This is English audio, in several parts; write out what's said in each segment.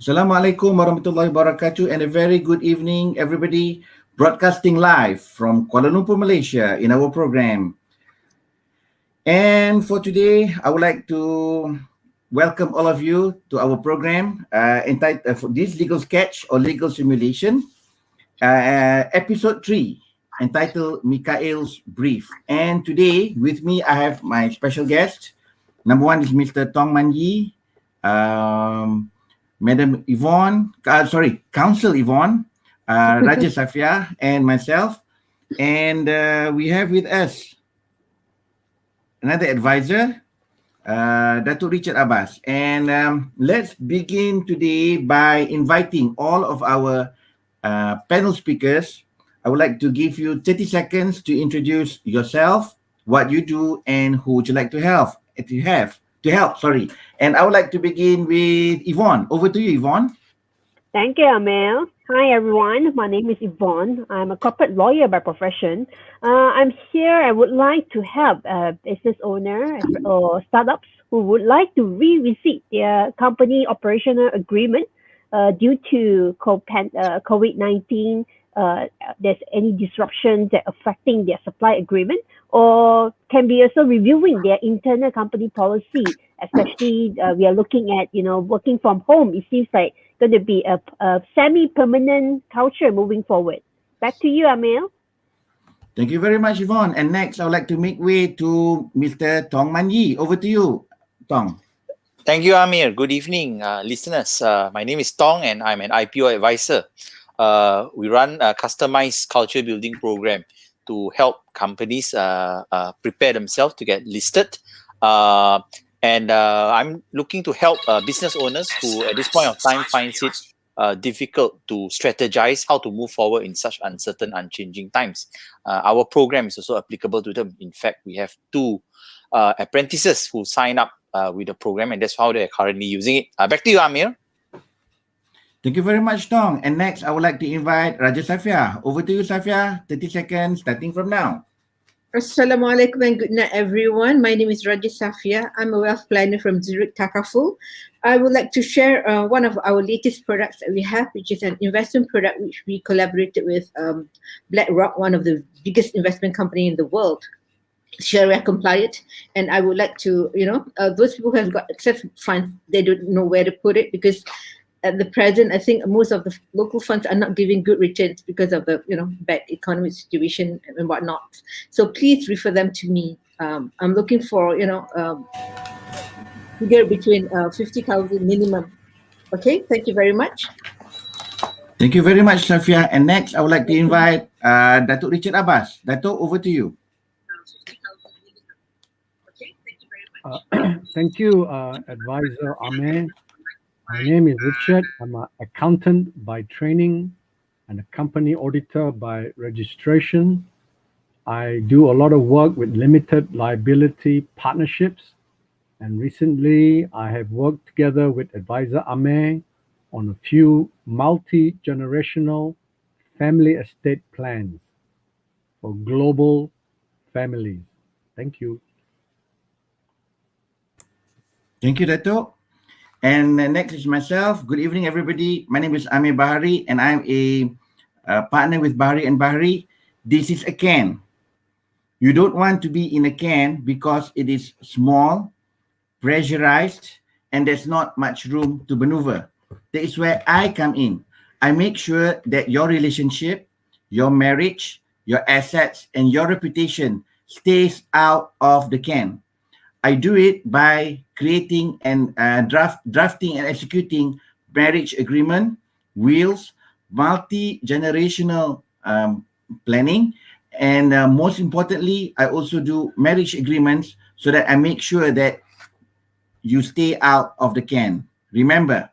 Assalamualaikum warahmatullahi wabarakatuh and a very good evening everybody, broadcasting live from Kuala Lumpur, Malaysia in our program. And for today, I would like to welcome all of you to our program entitled for this legal sketch or legal simulation, episode 3, entitled Mikhail'S Brief. And today with me, I have my special guest. Number one is Mr. Tong Man Yi, Madam Yvonne, Counsel Yvonne, Raja Safia, and myself. And we have with us another advisor, Datuk Richard Abbas. And let's begin today by inviting all of our panel speakers. I would like to give you 30 seconds to introduce yourself, what you do, and who would you like to help. And I would like to begin with Yvonne. Over to you, Yvonne. Thank you, Amel. Hi, everyone. My name is Yvonne. I'm a corporate lawyer by profession. I'm here. I would like to help business owners or startups who would like to revisit their company operational agreement due to COVID-19. There's any disruption that affecting their supply agreement, or can be also reviewing their internal company policy, especially we are looking at, working from home. It seems like going to be a semi-permanent culture moving forward. Back to you, Amel. Thank you very much, Yvonne. And next, I would like to make way to Mr. Tong Man Yi. Over to you, Tong. Thank you, Amir. Good evening, listeners. My name is Tong and I'm an IPO advisor. We run a customized culture building program to help companies prepare themselves to get listed. And I'm looking to help business owners who at this point of time finds it difficult to strategize how to move forward in such uncertain, unchanging times. Our program is also applicable to them. In fact, we have 2 apprentices who sign up with the program, and that's how they're currently using it. Back to you, Amir. Thank you very much, Tong. And next, I would like to invite Raja Safia. Over to you, Safia. 30 seconds, starting from now. Assalamualaikum and good night, everyone. My name is Raja Safia. I'm a wealth planner from Zurich Takaful. I would like to share one of our latest products that we have, which is an investment product which we collaborated with BlackRock, one of the biggest investment company in the world, Syariah compliant. And I would like to, those people who have got access to funds, they don't know where to put it, because at the present, I think most of the local funds are not giving good returns because of the bad economic situation and whatnot. So please refer them to me. I'm looking for figure between 50,000 minimum. Okay, thank you very much. Thank you very much, Safia. And next, I would like to invite Datuk Richard Abbas. Datuk, over to you. Thank you, Advisor Amir. My name is Richard. I'm an accountant by training and a company auditor by registration. I do a lot of work with limited liability partnerships. And recently, I have worked together with Advisor Amir on a few multi-generational family estate plans for global families. Thank you. Thank you, Datuk. And next is myself. Good evening, everybody. My name is Amir Bahari, and I'm a partner with Bahari and Bahari. This is a can. You don't want to be in a can because it is small, pressurized, and there's not much room to maneuver. That is where I come in. I make sure that your relationship, your marriage, your assets, and your reputation stays out of the can. I do it by creating and drafting and executing marriage agreement, wills, multi-generational planning, and most importantly, I also do marriage agreements so that I make sure that you stay out of the can. Remember,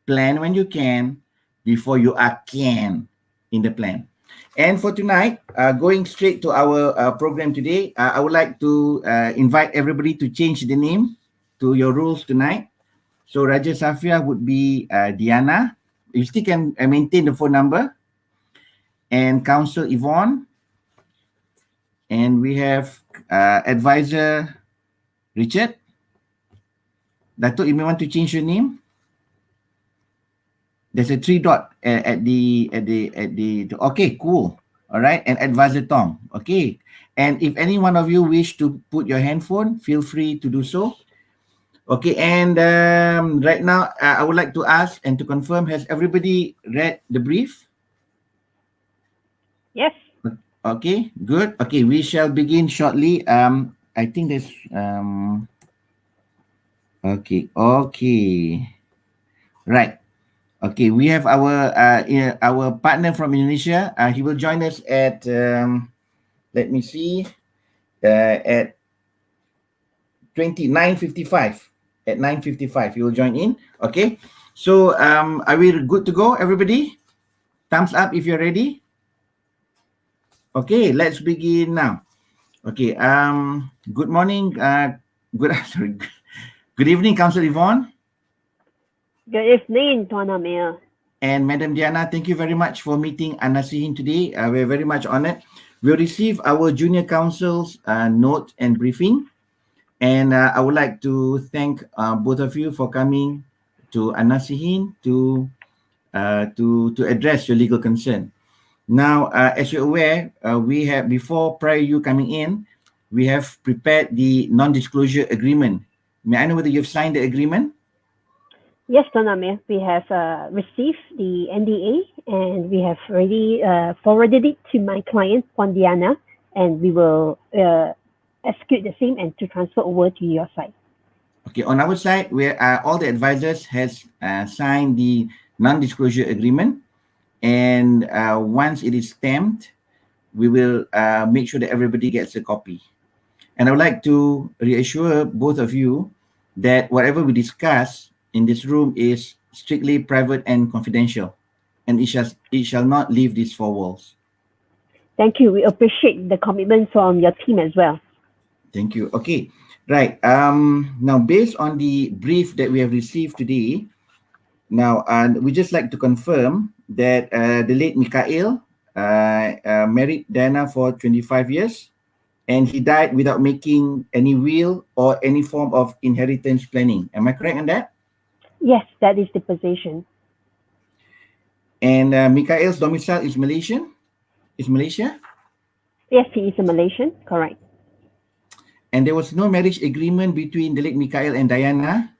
plan when you can before you are can in the plan. And for tonight, going straight to our program today, I would like to invite everybody to change the name to your rules tonight. So Raja Safia would be Diana. You still can maintain the phone number. And Counsel Yvonne. And we have Advisor Richard. Datuk, you may want to change your name. There's a three dot at the. Okay, cool. All right, and Advisor Tom. Okay, and if any one of you wish to put your handphone, feel free to do so. Okay, and right now I would like to ask and to confirm: has everybody read the brief? Yes. Okay, good. Okay, we shall begin shortly. I think there's okay, right. Okay, we have our partner from Indonesia. He will join us at let me see, at 9:55. At 9:55, he will join in. Okay, so are we good to go, everybody? Thumbs up if you're ready. Okay, let's begin now. Okay, good morning, sorry, good evening, Counsel Yvonne. Good evening, Tuan Amir. And Madam Diana, thank you very much for meeting An Nasihin today. We're very much honored. We'll receive our junior counsel's note and briefing. And I would like to thank both of you for coming to An Nasihin to address your legal concern. Now, as you're aware, we have, prior you coming in, we have prepared the non-disclosure agreement. May I know whether you've signed the agreement? Yes, Tuan Amir, we have received the NDA and we have already forwarded it to my client, Puan Diana, and we will execute the same and to transfer over to your side. Okay, on our side, where all the advisors has signed the non-disclosure agreement, and once it is stamped, we will make sure that everybody gets a copy. And I would like to reassure both of you that whatever we discuss in this room is strictly private and confidential, and it shall not leave these four walls. Thank you. We appreciate the commitment from your team as well. Thank you. Okay, right. Now, based on the brief that we have received today, now we just like to confirm that the late Mikhail married Diana for 25 years, and he died without making any will or any form of inheritance planning. Am I correct on that? Yes, that is the position. And Mikhail's domicile is Malaysian? Is Malaysia? Yes, he is a Malaysian, correct. And there was no marriage agreement between the late Mikhail and Diana?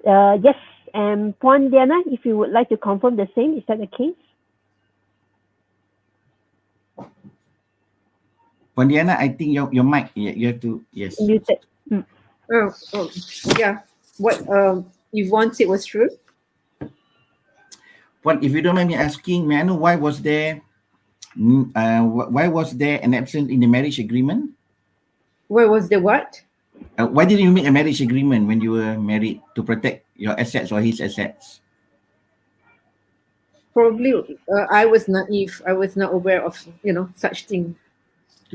Yes, and Puan Diana, if you would like to confirm the same, is that the case? Puan Diana, I think your mic, you have to, yes. Muted. Oh, yeah. What Yvonne said was true. Puan, if you don't mind me asking, may I know why was there an absence in the marriage agreement? Where was the what? Why didn't you make a marriage agreement when you were married to protect your assets or his assets? Probably I was naive. I was not aware of such thing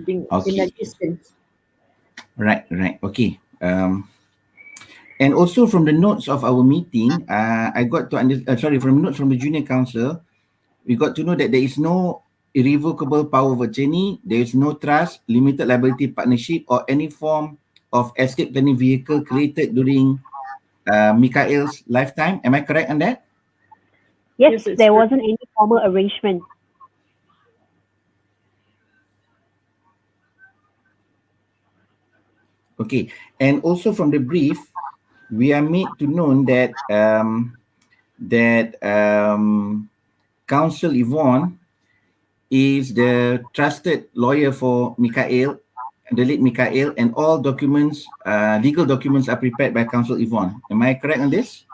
being in existence. Right. Okay. And also from the notes of our meeting, I got to from notes from the junior counsel, we got to know that there is no irrevocable power of attorney, there is no trust, limited liability partnership, or any form of estate planning vehicle created during Mikhail's lifetime. Am I correct on that? Yes, there wasn't any formal arrangement. Okay, and also from the brief, we are made to know that Counsel Yvonne is the trusted lawyer for Mikhail, the late Mikhail, and all documents, legal documents are prepared by Counsel Yvonne. Am I correct on this?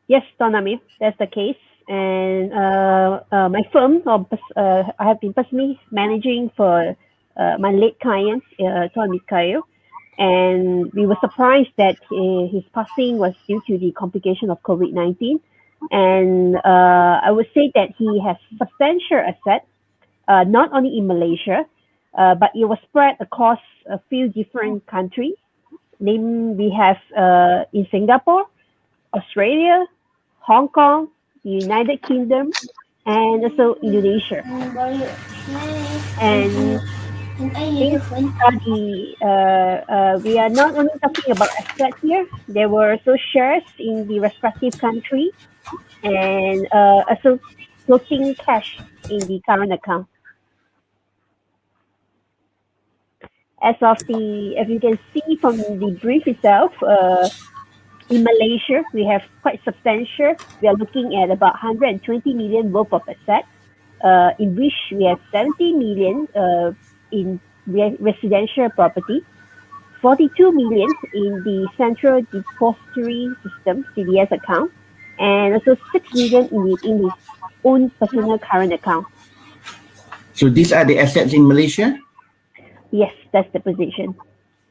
Yes, Tuan Amir, that's the case. And my firm, I have been personally managing for my late client, Tuan Mikhail. And we were surprised that his passing was due to the complication of COVID-19. And I would say that he has substantial assets, not only in Malaysia, but it was spread across a few different countries. We have in Singapore, Australia, Hong Kong, the United Kingdom, and also Indonesia. And These are we are not only talking about assets here. There were also shares in the respective country and also floating cash in the current account. As you can see from the brief itself, in Malaysia, we have quite substantial. We are looking at about 120 million worth of assets, in which we have 70 million in residential property, 42 million in the Central Depository System (CDS) account, and also 6 million in his own personal current account. So these are the assets in Malaysia? Yes, that's the position.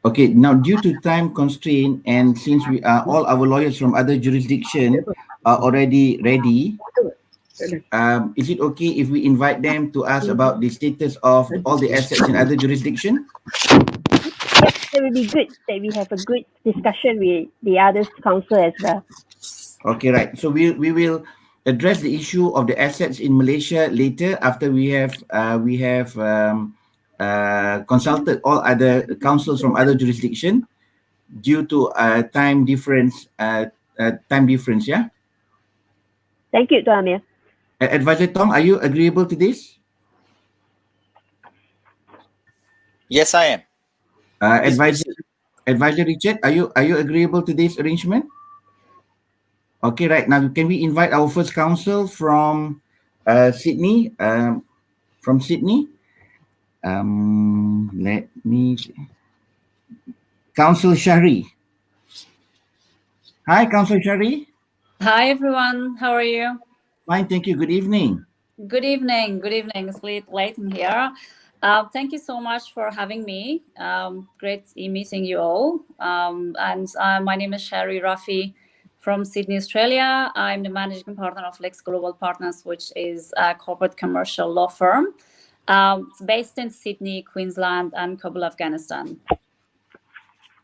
Okay, now due to time constraint and since we are all our lawyers from other jurisdiction are already ready, is it okay if we invite them to ask about the status of all the assets in other jurisdiction? Yes, that would be good that we have a good discussion with the other counsel as well. Okay, right. So we will address the issue of the assets in Malaysia later after we have consulted all other counsels from other jurisdiction due to time difference. Yeah. Thank you, Tuan Amir. Advisor Tong, are you agreeable to this? Yes, I am. Advisor Richard, are you agreeable to this arrangement? Okay, right. Now, can we invite our first counsel from Sydney? From Sydney, let me see. Counsel Shari. Hi, Counsel Shari. Hi, everyone. How are you? Fine, thank you. Good evening. Good evening. Good evening. It's late in here. Thank you so much for having me. Great meeting you all. My name is Shari Rafi from Sydney, Australia. I'm the managing partner of Lex Global Partners, which is a corporate commercial law firm. It's based in Sydney, Queensland, and Kabul, Afghanistan.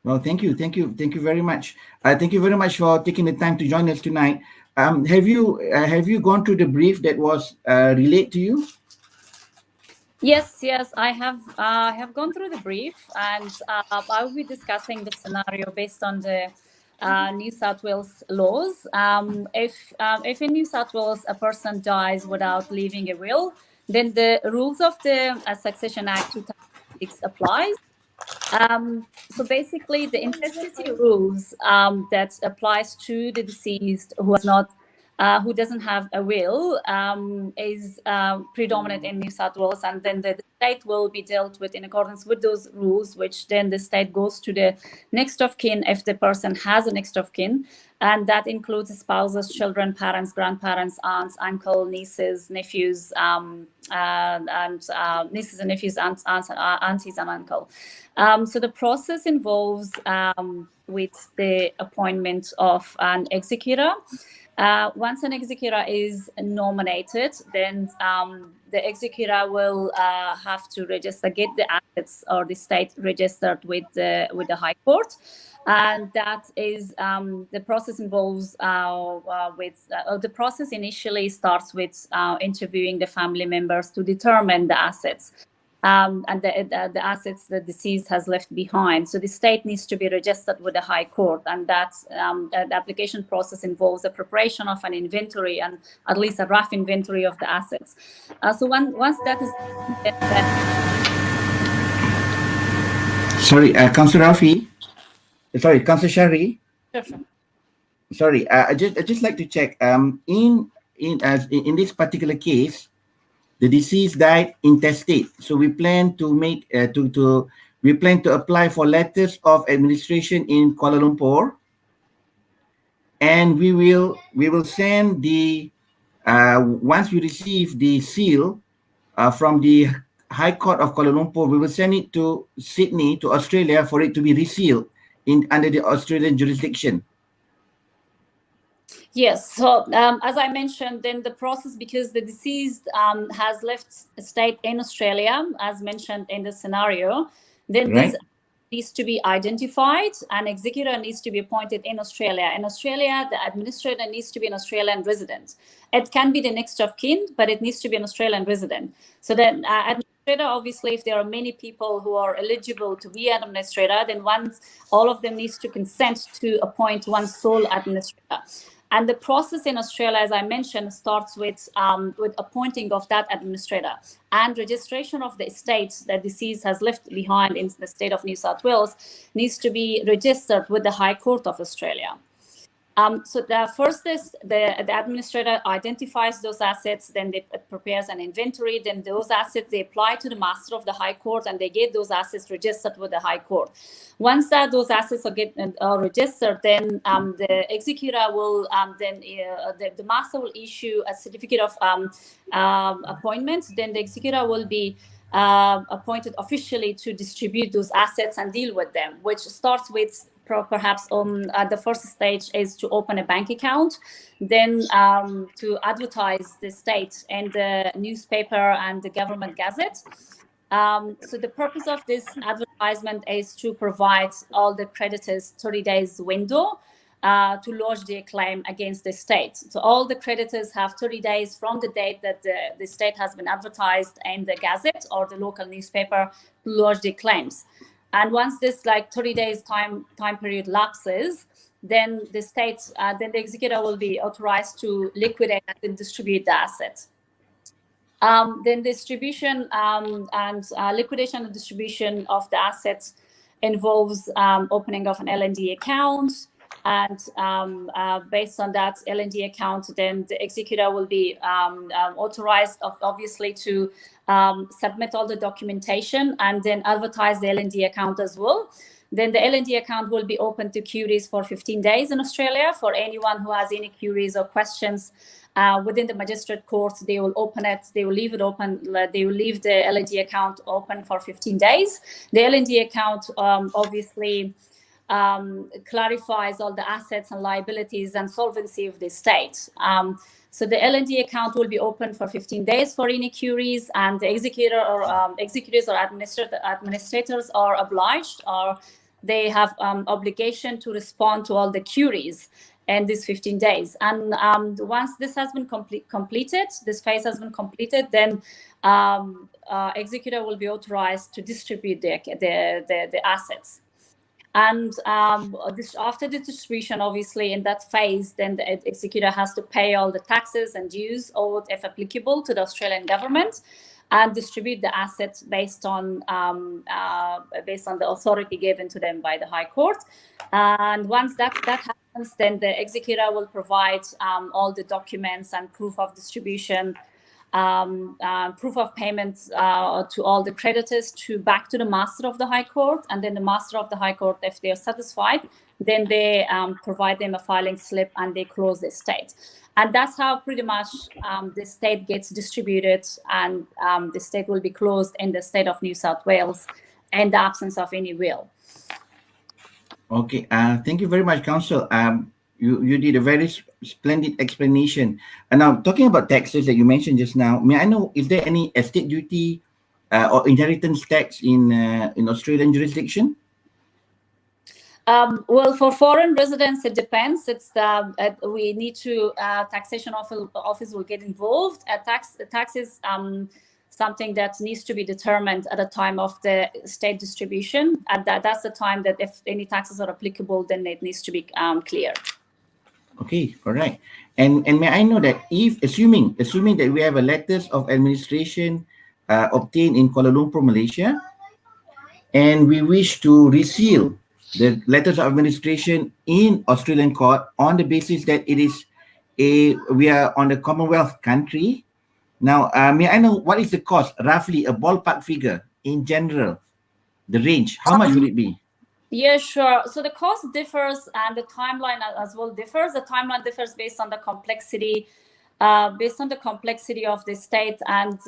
Well, thank you very much. Thank you very much for taking the time to join us tonight. Have you gone through the brief that was relayed to you? Yes, I have gone through the brief, and I will be discussing the scenario based on the New South Wales laws. If in New South Wales a person dies without leaving a will, then the rules of the Succession Act 2006 applies. So basically, the intestacy rules that applies to the deceased who doesn't have a will is predominant in New South Wales, and then the state will be dealt with in accordance with those rules, which then the state goes to the next of kin if the person has a next of kin, and that includes spouses, children, parents, grandparents, aunts, uncle, nieces, nephews, nieces and nephews, aunties and uncle. So the process involves with the appointment of an executor. Once an executor is nominated, then the executor will have to get the assets or the estate registered with the High Court, and that is the process involves the process initially starts with interviewing the family members to determine the assets. And the assets the deceased has left behind. So the estate needs to be registered with the High Court, and that's the application process involves the preparation of an inventory and at least a rough inventory of the assets. So once that is Sorry, Councillor Rafi. Sorry, Councillor Shari. Sure. Sorry, I just like to check. In this particular case, the deceased died intestate, so we plan to make we plan to apply for letters of administration in Kuala Lumpur, and we will send the once we receive the seal from the High Court of Kuala Lumpur, we will send it to Sydney, to Australia, for it to be resealed under the Australian jurisdiction. Yes. So as I mentioned, then the process, because the deceased has left state in Australia, as mentioned in the scenario, then this needs to be identified. An executor needs to be appointed in Australia. In Australia, the administrator needs to be an Australian resident. It can be the next of kin, but it needs to be an Australian resident. So then administrator, obviously, if there are many people who are eligible to be an administrator, then all of them needs to consent to appoint one sole administrator. And the process in Australia, as I mentioned, starts with appointing of that administrator and registration of the estate that deceased has left behind in the state of New South Wales needs to be registered with the High Court of Australia. So the first is the administrator identifies those assets, then they prepares an inventory, then those assets, they apply to the master of the High Court and they get those assets registered with the High Court. Once those assets are registered, then the executor will, the master will issue a certificate of appointment, then the executor will be appointed officially to distribute those assets and deal with them, which starts with perhaps the first stage is to open a bank account, then to advertise the estate in the newspaper and the government gazette. So the purpose of this advertisement is to provide all the creditors 30 days window to lodge their claim against the estate. So all the creditors have 30 days from the date that the estate has been advertised in the gazette or the local newspaper to lodge their claims. And once this 30 days time period lapses, then the executor will be authorized to liquidate and distribute the assets. Then distribution and liquidation and distribution of the assets involves opening of an L&D account, and based on that L&D account, then the executor will be authorized, obviously, to submit all the documentation and then advertise the L&D account as well. Then the L&D account will be open to queries for 15 days in Australia. For anyone who has any queries or questions within the magistrate court, they will open it, they will leave it open, they will leave the L&D account open for 15 days. The L&D account obviously clarifies all the assets and liabilities and solvency of the estate. So the L&D account will be open for 15 days for any queries, and the executor or executors or administrators are obliged, or they have obligation to respond to all the queries in these 15 days. And once this has been completed, this phase has been completed, then executor will be authorized to distribute the assets. And after the distribution, obviously, in that phase, then the executor has to pay all the taxes and dues owed, if applicable, to the Australian government, and distribute the assets based on the authority given to them by the High Court. And once that happens, then the executor will provide all the documents and proof of distribution, proof of payments to all the creditors back to the master of the High Court, and then the master of the High Court, if they are satisfied, then they provide them a filing slip and they close the estate. And that's how pretty much the estate gets distributed, and the estate will be closed in the state of New South Wales in the absence of any will. Okay, thank you very much, Counsel. You did a very splendid explanation. And now, talking about taxes that you mentioned just now, may I know, is there any estate duty or inheritance tax in Australian jurisdiction? Well, for foreign residents, it depends. We need to taxation office will get involved. Tax is something that needs to be determined at the time of the state distribution, and that's the time that if any taxes are applicable, then it needs to be cleared. Okay, all right. And may I know that if assuming that we have a letters of administration obtained in Kuala Lumpur, Malaysia, and we wish to reseal the letters of administration in Australian court on the basis that we are on the Commonwealth country. Now, may I know what is the cost, roughly a ballpark figure in general, the range? How much will it be? Yeah, sure. So the cost differs and the timeline as well differs. The timeline differs based on the complexity of the state and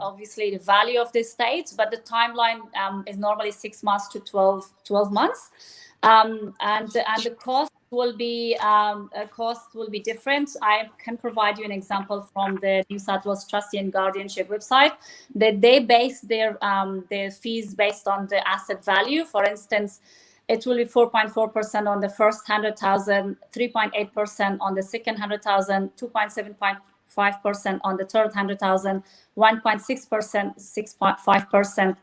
obviously the value of the state. But the timeline is normally 6 months to 12 months. And the cost will be different. I can provide you an example from the New South Wales Trustee and Guardianship website that they base their fees based on the asset value. For instance, it will be 4.4% on the first 100,000, 3.8% on the second 100,000, 2.75% 5% on the third 100,000, 1.6%, 6.5%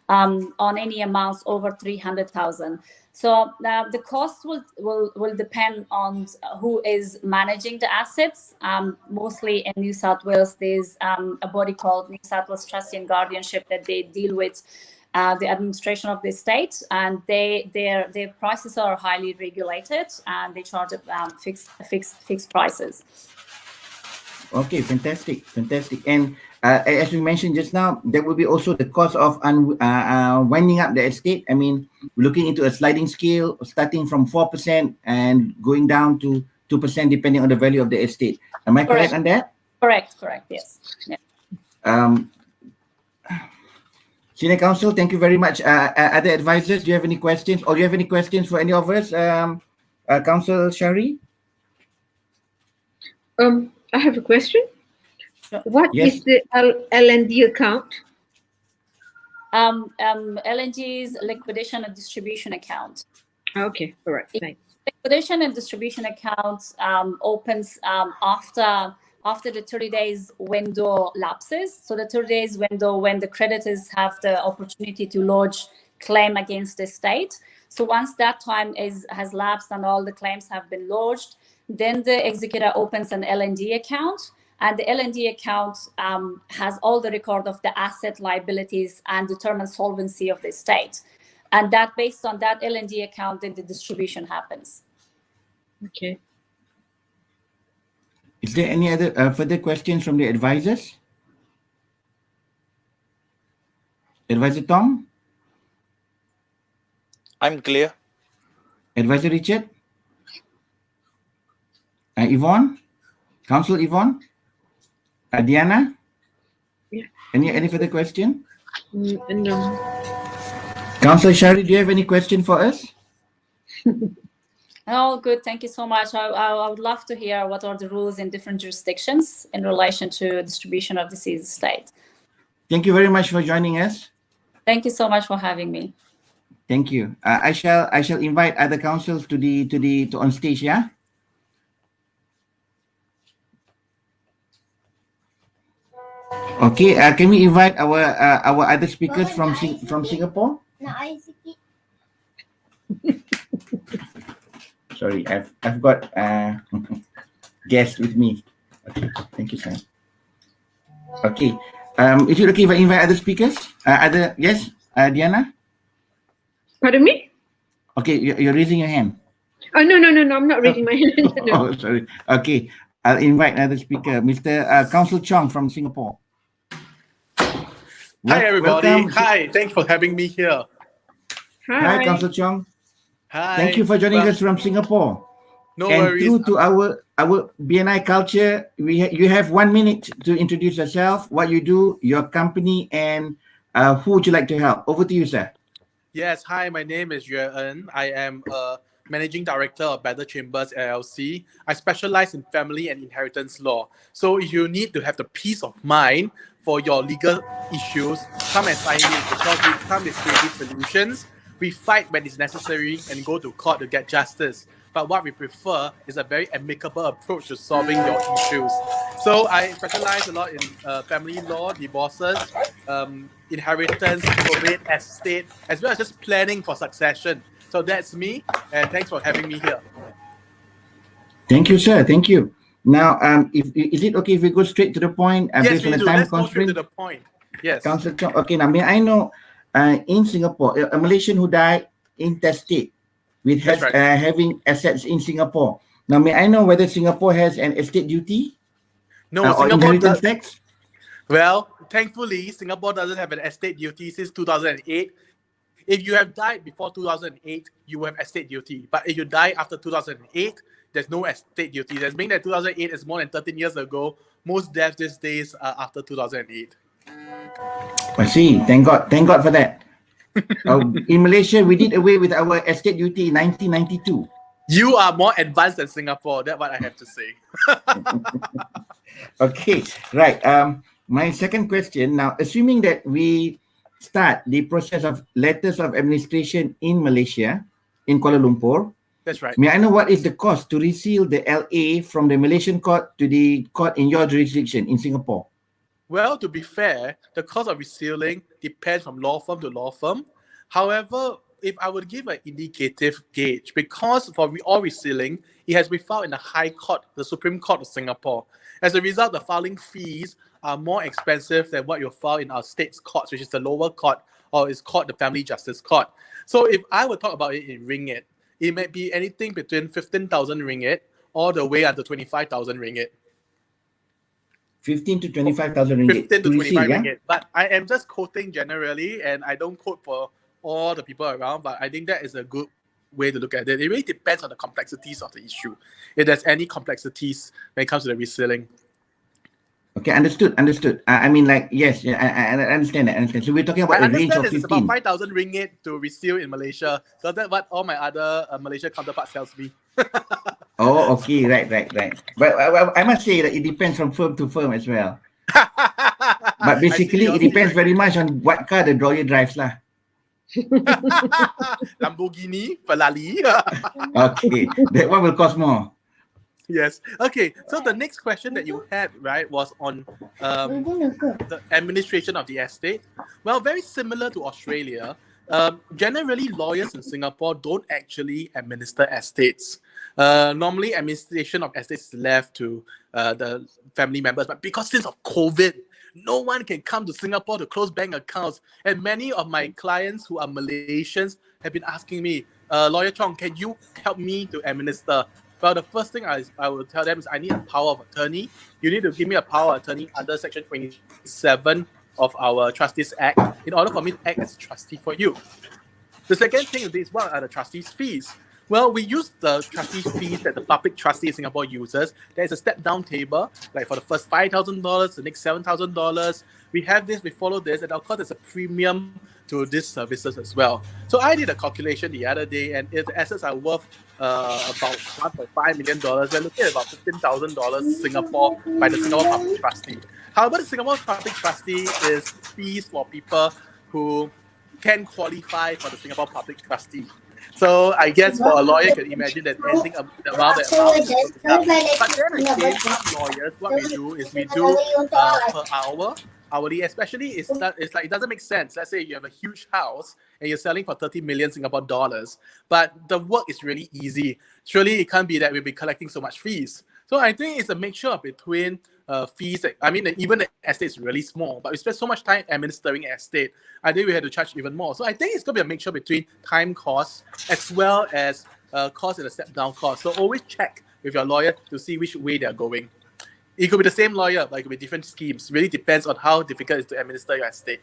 on any amounts over 300,000. So the cost will depend on who is managing the assets. Mostly in New South Wales, there's a body called New South Wales Trustee and Guardianship that they deal with the administration of the estate, and their prices are highly regulated, and they charge fixed prices. Okay, fantastic. And as we mentioned just now, there will be also the cost of winding up the estate. I mean, we're looking into a sliding scale, starting from 4% and going down to 2%, depending on the value of the estate. Am I correct on that? Correct. Yes. Yeah. Senior Counsel, thank you very much. Other advisors, do you have any questions, or do you have any questions for any of us? Counsel Shari? I have a question. What Yes. is the L&D account? LNG's liquidation and distribution account. Okay, all right, thanks. Liquidation and distribution account opens after the 30 days window lapses. So the 30 days window when the creditors have the opportunity to lodge claim against the estate. So once that time has lapsed and all the claims have been lodged, then the executor opens an L&D account, and the L&D account has all the record of the asset liabilities and determines solvency of the estate. And that based on that L&D account, then the distribution happens. Okay. Is there any other further questions from the advisors? Advisor Tom? I'm clear. Advisor Richard? Yvonne? Counsel Yvonne? Diana? Yeah. Any further question? No. Counsel Shari, do you have any question for us? Oh, good. Thank you so much. I would love to hear what are the rules in different jurisdictions in relation to distribution of deceased estate. Thank you very much for joining us. Thank you so much for having me. Thank you. I shall invite other counsels to on stage. Yeah. Okay. Can we invite our other speakers from Singapore? Sorry, I've got guests with me. Okay, thank you, sir. Okay. Is it okay if I invite other speakers? Yes, Diana? Pardon me? Okay, you're raising your hand. Oh, no, I'm not raising my hand. No. Oh, sorry. Okay, I'll invite another speaker, Mr. Counsel Chong from Singapore. Hi, everybody. Welcome. Hi, thanks for having me here. Hi, Counsel Chong. Hi. Thank you for joining us from Singapore. No And worries. true to our BNI culture, you have 1 minute to introduce yourself, what you do, your company, and who would you like to help? Over to you, sir. Yes, hi, my name is Yue En. I am a Managing Director of Better Chambers LLC. I specialize in family and inheritance law. So if you need to have the peace of mind for your legal issues, come and find me because we come with creative solutions. We fight when it's necessary and go to court to get justice. But what we prefer is a very amicable approach to solving your issues. So I specialize a lot in family law, divorces, inheritance, probate, estate, as well as just planning for succession. So that's me, and thanks for having me here. Thank you, sir. Thank you. Now, is it okay if we go straight to the point? Yes, Based on we the do. time Let's go straight constraint? to the point. Yes. Counsel Chong, okay, now may I know, in Singapore, a Malaysian who died intestate with That's right. having assets in Singapore. Now, may I know whether Singapore has an estate duty No, or Singapore inheritance does. tax? Well, thankfully, Singapore doesn't have an estate duty since 2008. If you have died before 2008, you have estate duty. But if you die after 2008, there's no estate duty. That's meaning that 2008 is more than 13 years ago. Most deaths these days are after 2008. I see. Thank God for that. In Malaysia, we did away with our estate duty in 1992. You are more advanced than Singapore. That's what I have to say. Okay, right. My second question now, assuming that we start the process of letters of administration in Malaysia, in Kuala Lumpur, That's right. May I know what is the cost to reseal the LA from the Malaysian court to the court in your jurisdiction in Singapore? Well, to be fair, the cost of resealing depends from law firm to law firm. However, if I would give an indicative gauge, because for all resealing, it has been filed in the High Court, the Supreme Court of Singapore. As a result, the filing fees are more expensive than what you file in our state's courts, which is the lower court, or is called the Family Justice Court. So if I would talk about it in ringgit, it may be anything between 15,000 ringgit all the way up to 25,000 ringgit. 15 to 25,000 ringgit 15 to to 25 reseal, yeah? ringgit. But I am just quoting generally, and I don't quote for all the people around, but I think that is a good way to look at it. It really depends on the complexities of the issue. If there's any complexities when it comes to the resealing. Okay, understood. I mean, like, yes, yeah, I understand that. So we're talking about I a range understand of it's about 15. 5,000 ringgit to reseal in Malaysia. So that's what all my other Malaysia counterparts tells me. Oh, okay, right. But I must say that it depends from firm to firm as well. But basically, it depends very much on what car the lawyer drives lah. Lamborghini, Ferrari. Okay, that one will cost more. Yes. Okay. So the next question that you had, right, was on the administration of the estate. Well, very similar to Australia. Generally, lawyers in Singapore don't actually administer estates. Normally, administration of estates is left to the family members. But because since of COVID, no one can come to Singapore to close bank accounts. And many of my clients who are Malaysians have been asking me, Lawyer Chong, can you help me to administer? Well, the first thing I will tell them is I need a power of attorney. You need to give me a power of attorney under Section 27 of our Trustees Act in order for me to act as a trustee for you. The second thing is what are the trustees' fees? Well, we use the trustees' fees that the public trustee in Singapore uses. There is a step-down table, like for the first $5,000, the next $7,000. We have this, we follow this, and of course there's a premium to these services as well. So I did a calculation the other day, and if the assets are worth about $1.5 million, we're looking at about $15,000 Singapore by the Singapore Public Trustee. However, the Singapore Public Trustee is fees for people who can qualify for the Singapore Public Trustee. So I guess for a lawyer, you can imagine that anything around that amount is enough. But then again, some lawyers, what we do is we do per hour, hourly, especially it's like it doesn't make sense. Let's say you have a huge house and you're selling for 30 million Singapore dollars, but the work is really easy. Surely it can't be that we'll be collecting so much fees. So I think it's a mixture between fees. I mean, even the estate is really small, but we spend so much time administering an estate. I think we had to charge even more. So I think it's going to be a mixture between time costs as well as cost and a step-down cost. So always check with your lawyer to see which way they're going. It could be the same lawyer, but it could be different schemes. It really depends on how difficult it is to administer your estate.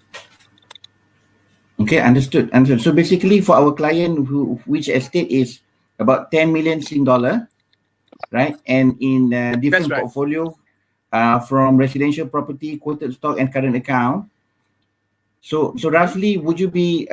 Okay, understood. So basically, for our client, which estate is about 10 million Sing dollar, right? And in different right. portfolio, from residential property, quoted stock, and current account. So roughly, would you be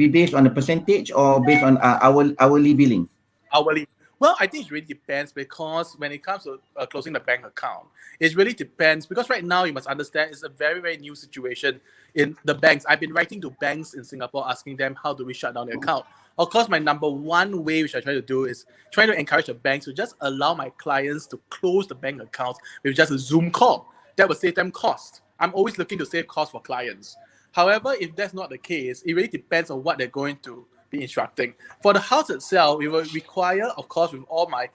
based on a percentage or based on hourly billing? Hourly. Well, I think it really depends, because when it comes to closing the bank account, it really depends, because right now you must understand it's a very, very new situation in the banks. I've been writing to banks in Singapore asking them how do we shut down the account. Of course, my number one way which I try to do is try to encourage the banks to just allow my clients to close the bank accounts with just a Zoom call. That will save them cost. I'm always looking to save costs for clients. However, if that's not the case, it really depends on what they're going to be instructing. For the house itself, we will require, of course, with all my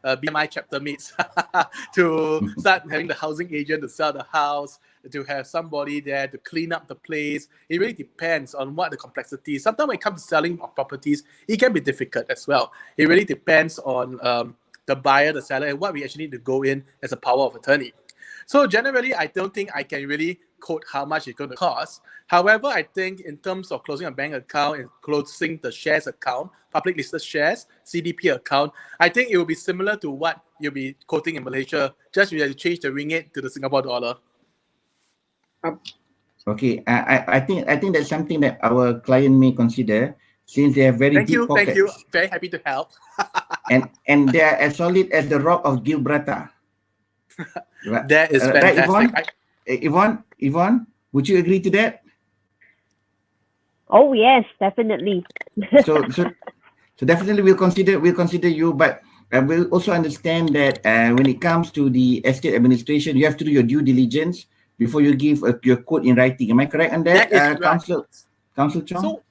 BMI chapter mates to start having the housing agent to sell the house, to have somebody there to clean up the place. It really depends on what the complexity is. Sometimes when it comes to selling of properties, it can be difficult as well. It really depends on the buyer, the seller, and what we actually need to go in as a power of attorney. So generally, I don't think I can really quote how much it's going to cost. However, I think in terms of closing a bank account and closing the shares account, public listed shares, CDP account, I think it will be similar to what you'll be quoting in Malaysia. Just you have to change the ringgit to the Singapore dollar. Okay, I think that's something that our client may consider, since they have very deep pockets. Thank you. Very happy to help. and they are as solid as the rock of Gibraltar. That is fantastic. Right, Yvonne, would you agree to that? Oh yes, definitely. So So definitely we'll consider you, but we'll also understand that when it comes to the estate administration, you have to do your due diligence before you give your quote in writing. Am I correct on that, That is right. Counsel Chong? So,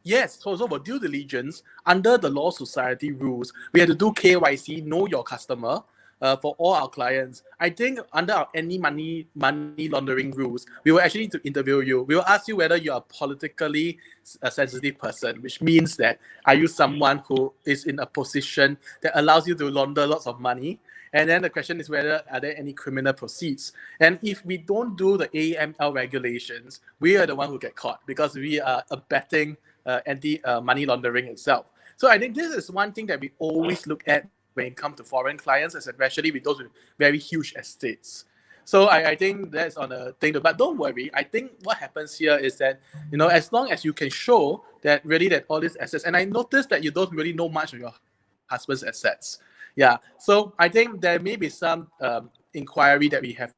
yes, so for due diligence, under the Law Society rules, we have to do KYC, know your customer, for all our clients. I think under any money laundering rules, we will actually to interview you. We will ask you whether you are a politically sensitive person, which means that are you someone who is in a position that allows you to launder lots of money? And then the question is whether are there any criminal proceeds? And if we don't do the AML regulations, we are the one who get caught because we are abetting anti-money laundering itself. So I think this is one thing that we always look at when it comes to foreign clients, especially with those with very huge estates. So I think that's on a thing. But don't worry. I think what happens here is that, as long as you can show that really that all these assets, and I noticed that you don't really know much of your husband's assets. Yeah. So I think there may be some inquiry that we have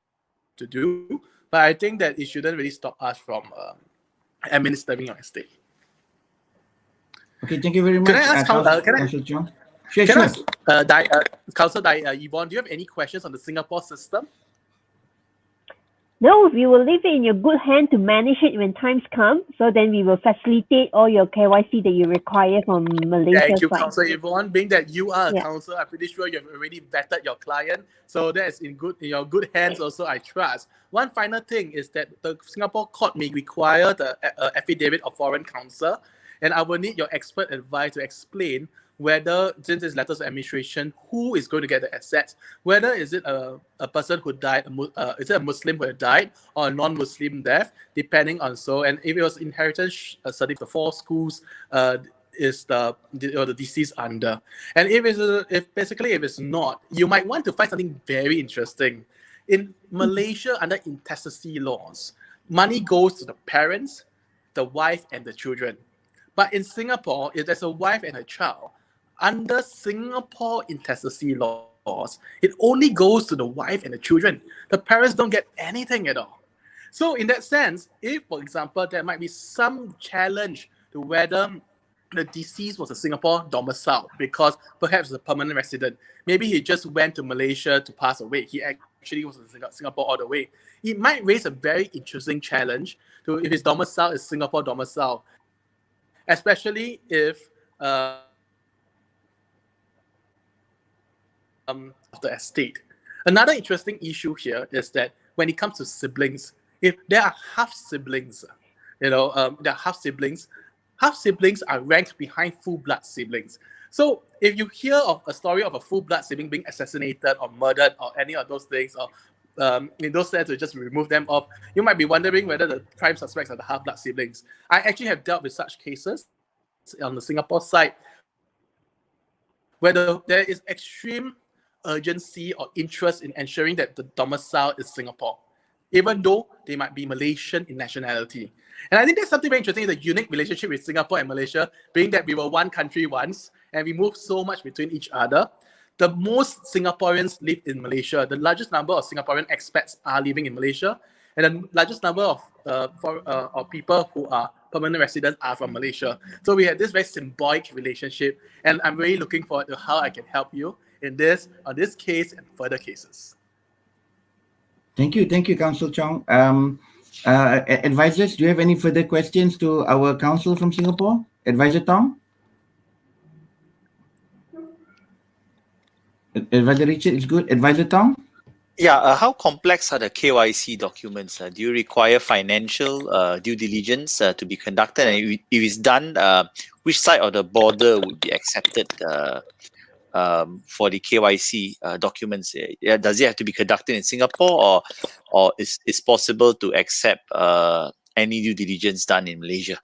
to do, but I think that it shouldn't really stop us from administering your estate. Okay, thank you very much. Can I ask Counsel Chong? Sure. Counsel Yvonne, do you have any questions on the Singapore system? No, we will leave it in your good hand to manage it when times come. So then we will facilitate all your KYC that you require from Malaysia. Thank you, side. Counsel Yvonne. Being that you are a counsel, I'm pretty sure you have already vetted your client. So that is in your good hands also, I trust. One final thing is that the Singapore court may require the affidavit of foreign counsel. And I will need your expert advice to explain whether, since it's letters of administration, who is going to get the assets, whether is it a person who died, is it a Muslim who had died or a non-Muslim death, depending on and if it was inheritance certificate, the 4 schools is the deceased under. And if it's not, you might want to find something very interesting. In Malaysia, under intestacy laws, money goes to the parents, the wife, and the children. But in Singapore, if there's a wife and a child, under Singapore intestacy laws, it only goes to the wife and the children. The parents don't get anything at all. So in that sense, if, for example, there might be some challenge to whether the deceased was a Singapore domicile because perhaps a permanent resident, maybe he just went to Malaysia to pass away. He actually was in Singapore all the way. It might raise a very interesting challenge to if his domicile is Singapore domicile, especially if of the estate. Another interesting issue here is that when it comes to siblings, if there are half siblings, there are half siblings are ranked behind full blood siblings. So if you hear of a story of a full blood sibling being assassinated or murdered or any of those things, or in those sense to just remove them off, you might be wondering whether the prime suspects are the half blood siblings. I actually have dealt with such cases on the Singapore side where there is extreme urgency or interest in ensuring that the domicile is Singapore, even though they might be Malaysian in nationality. And I think that's something very interesting, the unique relationship with Singapore and Malaysia, being that we were one country once and we moved so much between each other. The most Singaporeans live in Malaysia. The largest number of Singaporean expats are living in Malaysia, and the largest number of people who are permanent residents are from Malaysia. So we have this very symbiotic relationship, and I'm really looking forward to how I can help you on this case and further cases. Thank you, Counsel Chong. Advisors, do you have any further questions to our counsel from Singapore? Advisor Tong? Advisor Richard is good. Advisor Tong? Yeah, how complex are the KYC documents? Do you require financial due diligence to be conducted? And if it's done, which side of the border would be accepted for the KYC documents? Does it have to be conducted in Singapore, or is it possible to accept any due diligence done in Malaysia?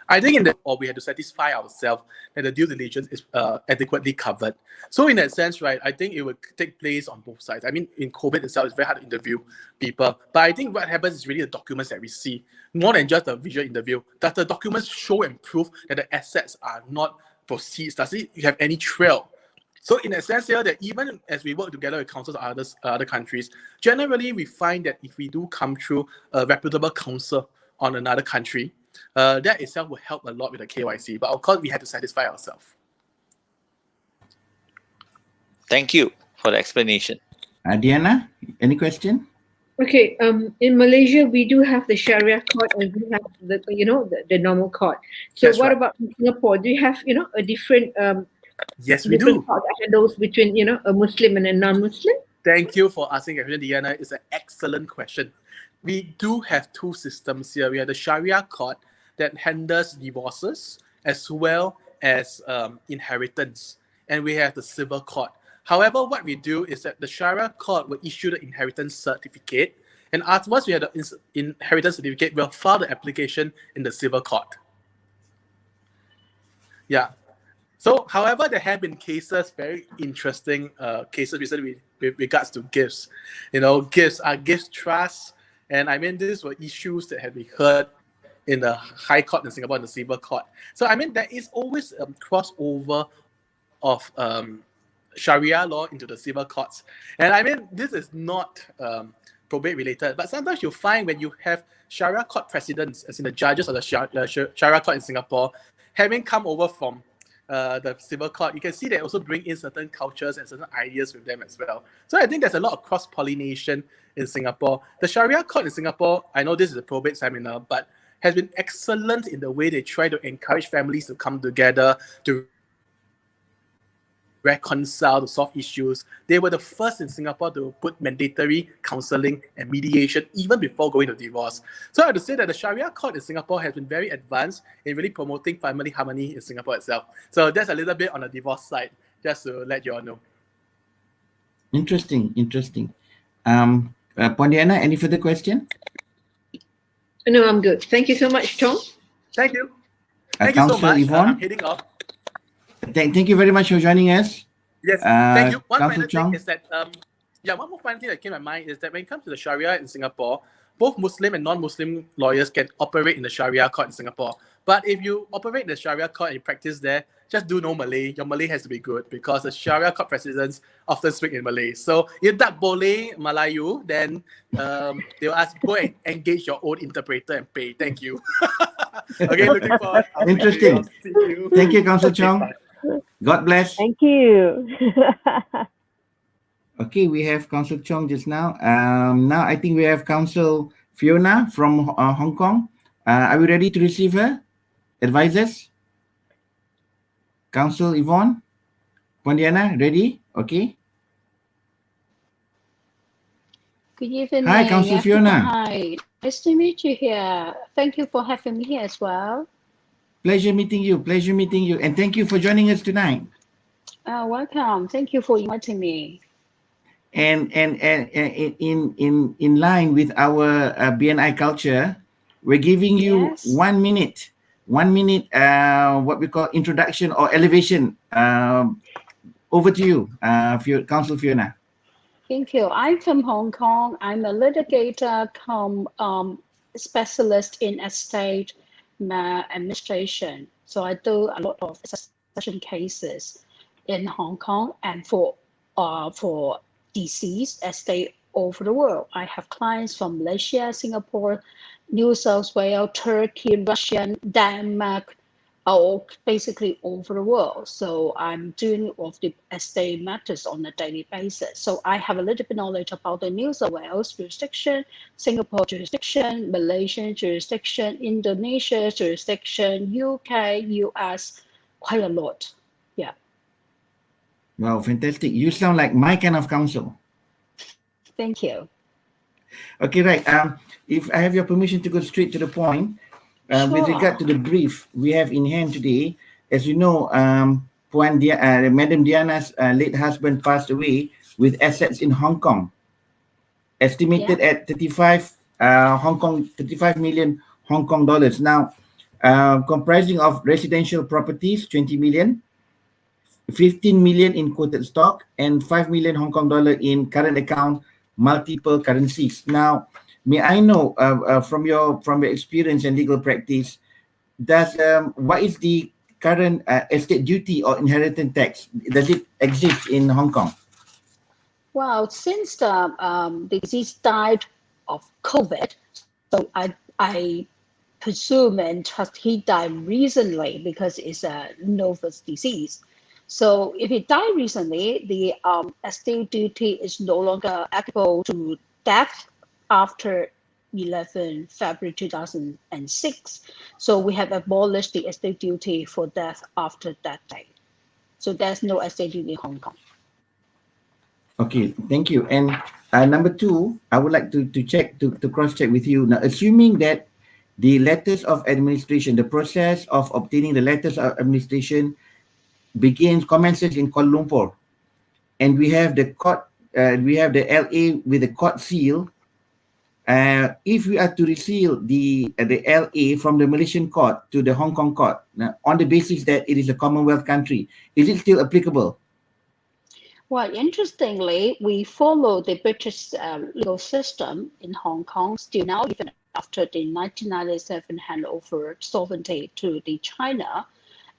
I think we have to satisfy ourselves that the due diligence is adequately covered. So in that sense, right, I think it would take place on both sides. I mean, in COVID itself, it's very hard to interview people. But I think what happens is really the documents that we see, more than just a visual interview. Does the documents show and prove that the assets are not proceeds? Does it have any trail? So in that sense here, that even as we work together with counsels of other countries, generally we find that if we do come through a reputable counsel on another country, that itself will help a lot with the KYC. But of course, we have to satisfy ourselves. Thank you for the explanation. Diana, any question? Okay, in Malaysia, we do have the Sharia court and we have the normal court. So That's what right. about in Singapore? Do you have, a different Yes, we different do. court that handles between, a Muslim and a non-Muslim? Thank you for asking that question, Diana. It's an excellent question. We do have two systems here. We have the Sharia court that handles divorces as well as inheritance, and we have the civil court. However, what we do is that the Sharia court will issue the inheritance certificate, and once we have the inheritance certificate, we'll file the application in the civil court. Yeah. So, however, there have been cases, very interesting cases recently with regards to gifts. Gifts are gift trusts, and I mean, these were issues that have been heard in the High Court in Singapore and the Civil Court. So, I mean, there is always a crossover of Sharia law into the civil courts. And I mean, this is not probate related, but sometimes you find when you have Sharia court presidents, as in the judges of the Sharia court in Singapore, having come over from the civil court, you can see they also bring in certain cultures and certain ideas with them as well. So I think there's a lot of cross-pollination in Singapore. The Sharia court in Singapore, I know this is a probate seminar, but has been excellent in the way they try to encourage families to come together, to reconcile, to solve issues. They were the first in Singapore to put mandatory counseling and mediation even before going to divorce. So I have to say that the Sharia court in Singapore has been very advanced in really promoting family harmony in Singapore itself. So that's a little bit on the divorce side, just to let you all know. Interesting. Pondiana, any further question? No, I'm good. Thank you so much, Tom. Thank you. Thank you so Counsel much. Yvonne? I'm heading off. Thank you very much for joining us. Yes, thank you. One Counsel final Chong? thing is that, one more final thing that came to my mind is that when it comes to the Sharia in Singapore, both Muslim and non-Muslim lawyers can operate in the Sharia court in Singapore. But if you operate the Sharia court and you practice there, just do no Malay. Your Malay has to be good because the Sharia court presidents often speak in Malay. So if tak boleh Melayu, then they'll ask, go and engage your own interpreter and pay. Thank you. Okay, looking forward. Interesting. See you. Thank you, Counsel Okay, Chong. bye. God bless. Thank you. Okay, we have Counsel Chong just now. Now I think we have Counsel Fiona from Hong Kong. Are we ready to receive her? Advisors? Counsel Yvonne? Pondiana, ready? Okay. Good evening. Hi, Counsel Fiona. Hi. Nice to meet you here. Thank you for having me here as well. Pleasure meeting you. And thank you for joining us tonight. Welcome. Thank you for inviting me. And in line with our BNI culture, we're giving you Yes. 1 minute. 1 minute, what we call introduction or elevation. Over to you, Counsel Fiona. Thank you. I'm from Hong Kong. I'm a litigator specialist in estate administration. So I do a lot of succession cases in Hong Kong and for deceased estate over the world. I have clients from Malaysia, Singapore, New South Wales, Turkey, Russia, Denmark, basically over the world. So I'm doing all of the estate matters on a daily basis. So I have a little bit knowledge about the New South Wales jurisdiction, Singapore jurisdiction, Malaysian jurisdiction, Indonesia jurisdiction, UK, US, quite a lot. Yeah. Wow, fantastic. You sound like my kind of counsel. Thank you. Okay, right. If I have your permission to go straight to the point, with Sure. regard to the brief we have in hand today, as you know, Madam Diana's late husband passed away with assets in Hong Kong, estimated at 35 million Hong Kong dollars. Now, comprising of residential properties, 20 million, 15 million in quoted stock, and 5 million Hong Kong dollar in current account, multiple currencies. Now, may I know from your experience and legal practice, what is the current estate duty or inheritance tax? Does it exist in Hong Kong? Well, since the disease died of COVID, so I presume and trust he died recently because it's a novel disease. So if he died recently, the estate duty is no longer applicable to death after 11 February 2006. So we have abolished the estate duty for death after that date. So there's no estate duty in Hong Kong. Okay, thank you. And number two, I would like to cross-check with you. Now, assuming that the letters of administration, the process of obtaining the letters of administration commences in Kuala Lumpur, and we have the court, we have the LA with the court seal. If we are to receive the LA from the Malaysian court to the Hong Kong court, on the basis that it is a Commonwealth country, is it still applicable? Well, interestingly, we follow the British legal system in Hong Kong still now, even after the 1997 handover sovereignty to the China,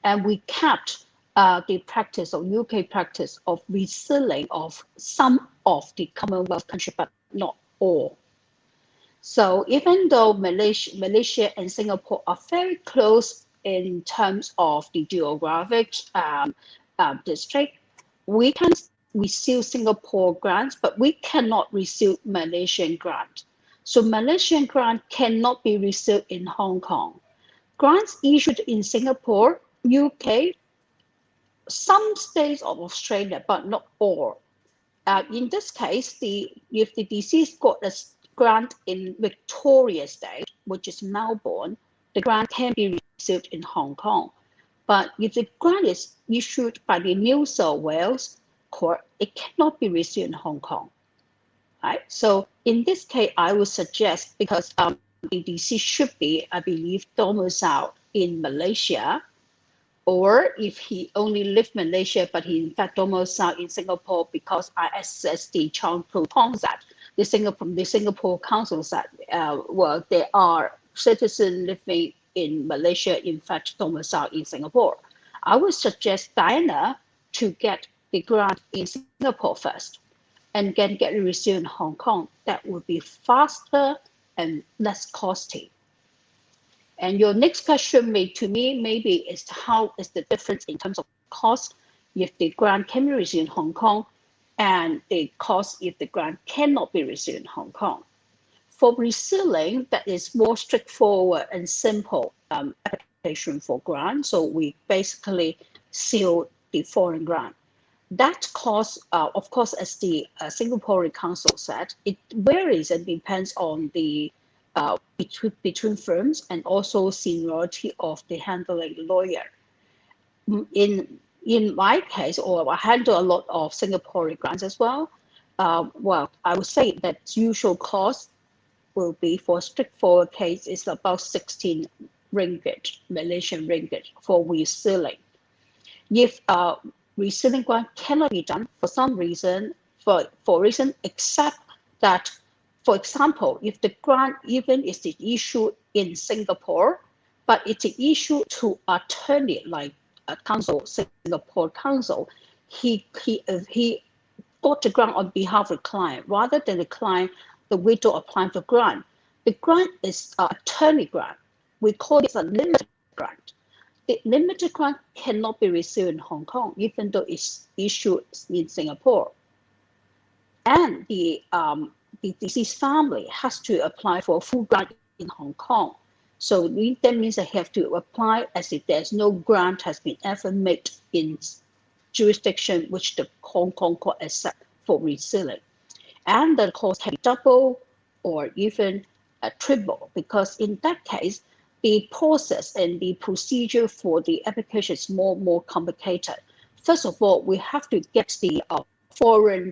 and we kept the practice of UK practice of resealing of some of the Commonwealth country, but not all. So even though Malaysia and Singapore are very close in terms of the geographic district, we can reseal Singapore grants, but we cannot reseal Malaysian grant. So Malaysian grant cannot be resealed in Hong Kong. Grants issued in Singapore, UK, some states of Australia, but not all. In this case, if the deceased got a grant in Victoria State, which is Melbourne, the grant can be resealed in Hong Kong. But if the grant is issued by the New South Wales court, it cannot be resealed in Hong Kong. Right? So in this case, I would suggest, because the deceased should be, I believe, domiciled in Malaysia, or if he only lived in Malaysia, but he in fact domiciled in Singapore because I access the Child Protections Act, the Singapore Council said, well, there are citizens living in Malaysia, in fact, domiciled in Singapore. I would suggest Diana to get the grant in Singapore first and then get it resumed in Hong Kong. That would be faster and less costly. And your next question to me maybe is how is the difference in terms of cost if the grant can be resumed in Hong Kong and the cost if the grant cannot be resumed in Hong Kong. For resealing, that is more straightforward and simple application for grant. So we basically seal the foreign grant. That cost, of course, as the Singaporean Council said, it varies and depends on the between firms and also seniority of the handling lawyer. In my case, or I handle a lot of Singaporean grants as well. Well, I would say that usual cost will be for straightforward case is about 16 ringgit, Malaysian ringgit for resealing. If resealing grant cannot be done for some reason, for reason except that, for example, if the grant even is issued in Singapore, but it's issued to attorney like a council, Singapore Council, he got the grant on behalf of the client rather than the client, the widow applying for grant. The grant is an attorney grant. We call it a limited grant. The limited grant cannot be resealed in Hong Kong, even though it's issued in Singapore. And the deceased family has to apply for a full grant in Hong Kong. So that means they have to apply as if there's no grant has been ever made in jurisdiction which the Hong Kong court accept for resealing. And the cost can be double or even triple, because in that case, the process and the procedure for the application is more complicated. First of all, we have to get the foreign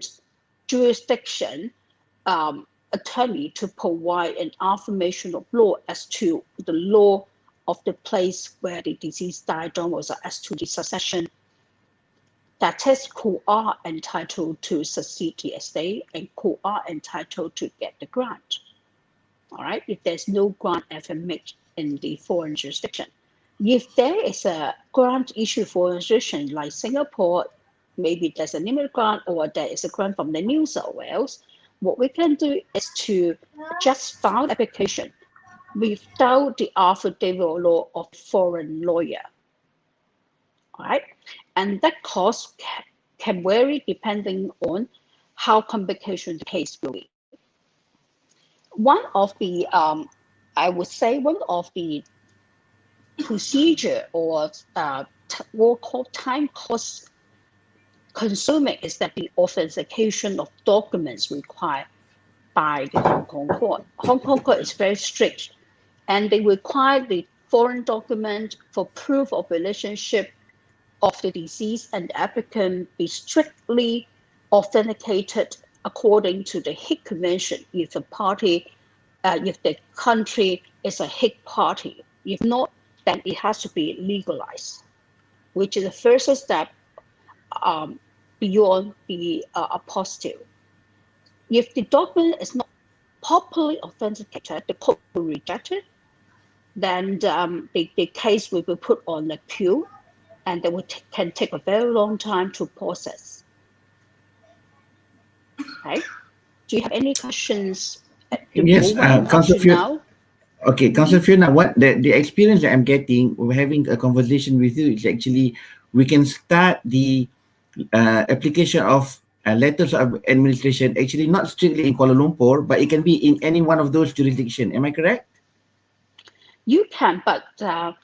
jurisdiction attorney to provide an affirmation of law as to the law of the place where the deceased died on, was as to the succession, that is, who are entitled to succeed the estate and who are entitled to get the grant. All right, if there's no grant ever made in the foreign jurisdiction. If there is a grant issued for foreign jurisdiction like Singapore, maybe there's a limited grant or there is a grant from the New South Wales, what we can do is to just file the application without the affidavit law of foreign lawyer. All right, and that cost can vary depending on how complicated the case will be. One of the, I would say, one of the procedure or what called time cost consuming is that the authentication of documents required by the Hong Kong court. Hong Kong court is very strict, and they require the foreign document for proof of relationship of the deceased and the applicant be strictly authenticated according to the Hague Convention if the party, if the country is a Hague party. If not, then it has to be legalized, which is the first step beyond the apostille. If the document is not properly authenticated, the court will reject it. Then the case will be put on appeal, and that can take a very long time to process. Okay. Do you have any questions? Yes, Counsel Fiona. Okay, Counsel Fiona, what the experience that I'm getting with having a conversation with you is actually we can start the application of letters of administration actually not strictly in Kuala Lumpur, but it can be in any one of those jurisdictions. Am I correct? You can, but the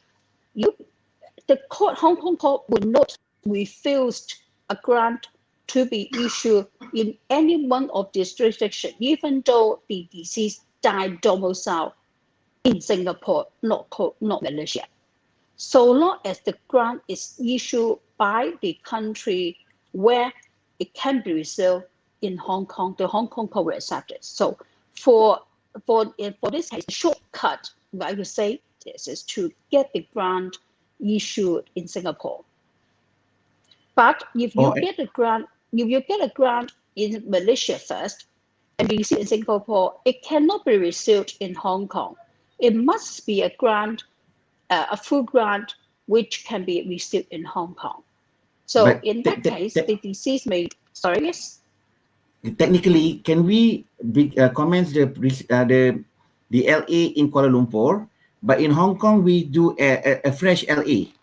court, Hong Kong court, would not refuse a grant to be issued in any one of these jurisdictions, even though the deceased died domicile in Singapore, not Malaysia. So long as the grant is issued by the country where it can be received in Hong Kong, the Hong Kong court will accept it. So for this case, the shortcut, I would say, this is to get the grant issued in Singapore. But if you get a grant, in Malaysia first and be received in Singapore, it cannot be received in Hong Kong. It must be a grant, a full grant, which can be received in Hong Kong. So but in that case, the deceased may. Sorry, yes. Technically, can we commence the LA in Kuala Lumpur, but in Hong Kong we do a fresh LA?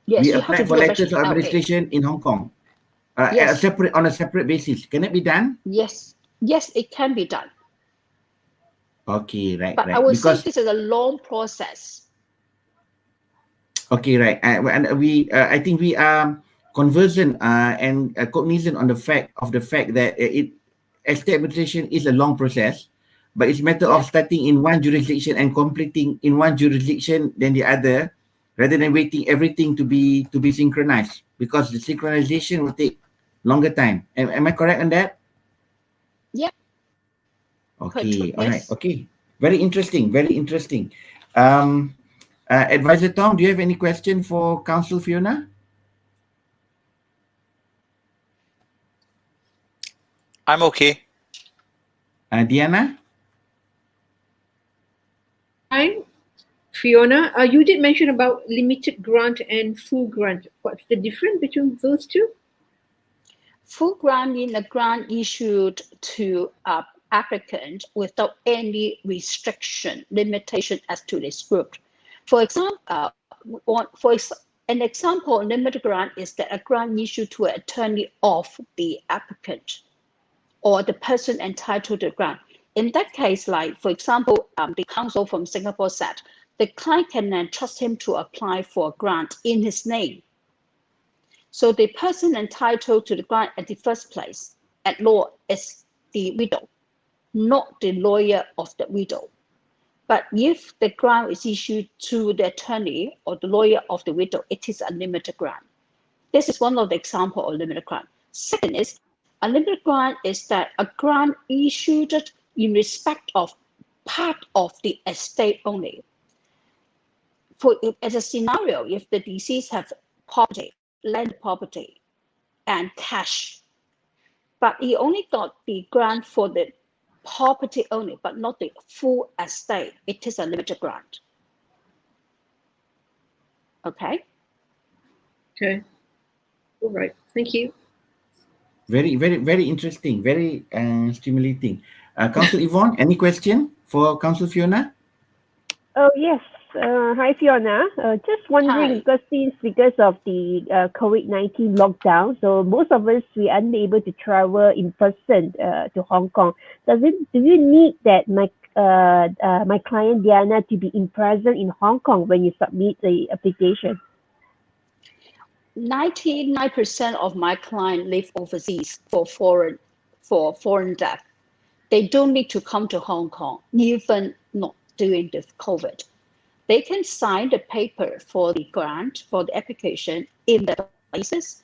Yes, we apply for letters of administration in Hong Kong, yes. on a separate basis. Can it be done? Yes, yes, it can be done. Okay, right. But I would say this is a long process. Okay, right. And I think we are conversant and cognizant on the fact that estate administration is a long process, but it's a matter of starting in one jurisdiction and completing in one jurisdiction then the other, rather than waiting everything to be synchronized, because the synchronization will take longer time. Am I correct on that? Yeah. Okay. All right. Okay. Very interesting. Very interesting. Advisor Tom, do you have any question for Counsel Fiona? I'm okay. Diana? Hi, Fiona. You did mention about limited grant and full grant. What's the difference between those two? Full grant means a grant issued to applicant without any restriction, limitation as to this group. For example, an example of limited grant is that a grant issued to an attorney of the applicant or the person entitled to the grant. In that case, like for example, the counsel from Singapore said, the client can entrust him to apply for a grant in his name. So the person entitled to the grant at the first place at law is the widow, not the lawyer of the widow. But if the grant is issued to the attorney or the lawyer of the widow, it is a limited grant. This is one of the examples of limited grant. Second is, a limited grant is that a grant issued in respect of part of the estate only. As a scenario, if the deceased have property, land property, and cash, but he only got the grant for the property only, but not the full estate, it is a limited grant. Okay? Okay. All right. Thank you. Very, very, very interesting. Very stimulating. Counsel Yvonne, any question for Counsel Fiona? Oh, yes. Hi, Fiona. Just wondering, Hi. because of the COVID-19 lockdown, so most of us we are unable to travel in person to Hong Kong. Do you need that my client Diana to be in present in Hong Kong when you submit the application? 99% of my clients live overseas for foreign debt. They don't need to come to Hong Kong, even not during the COVID. They can sign the paper for the grant, for the application in the places,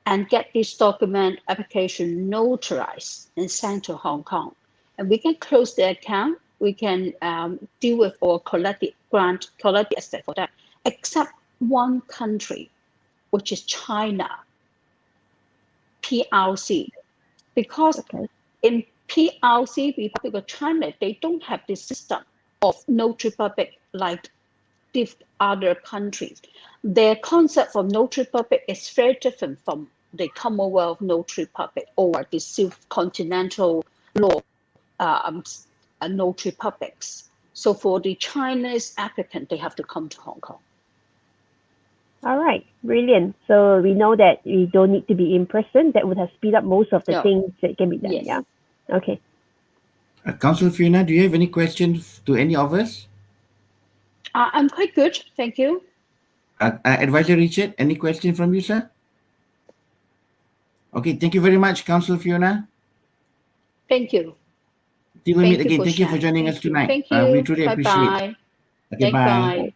and get this document application notarized and sent to Hong Kong. And we can close the account. We can deal with or collect the grant, collect the asset for that, except one country, which is China, PRC. Because Okay. in PRC, Republic of China, they don't have this system of notary public like these other countries. Their concept of notary public is very different from the Commonwealth notary public or the continental law notary publics. So for the Chinese applicant, they have to come to Hong Kong. All right, brilliant. So we know that we don't need to be in person. That would have speed up most of the Yeah. things that can be done. Yes. Yeah. Okay. Counsel Fiona, do you have any questions to any of us? I'm quite good, thank you. Advisor Richard, any question from you, sir? Okay, thank you very much, Counsel Fiona. Thank you. Till we meet again. for Thank you for sharing. joining Thank us you. tonight. Thank you. We truly appreciate it. Bye-bye. Okay, bye. Bye.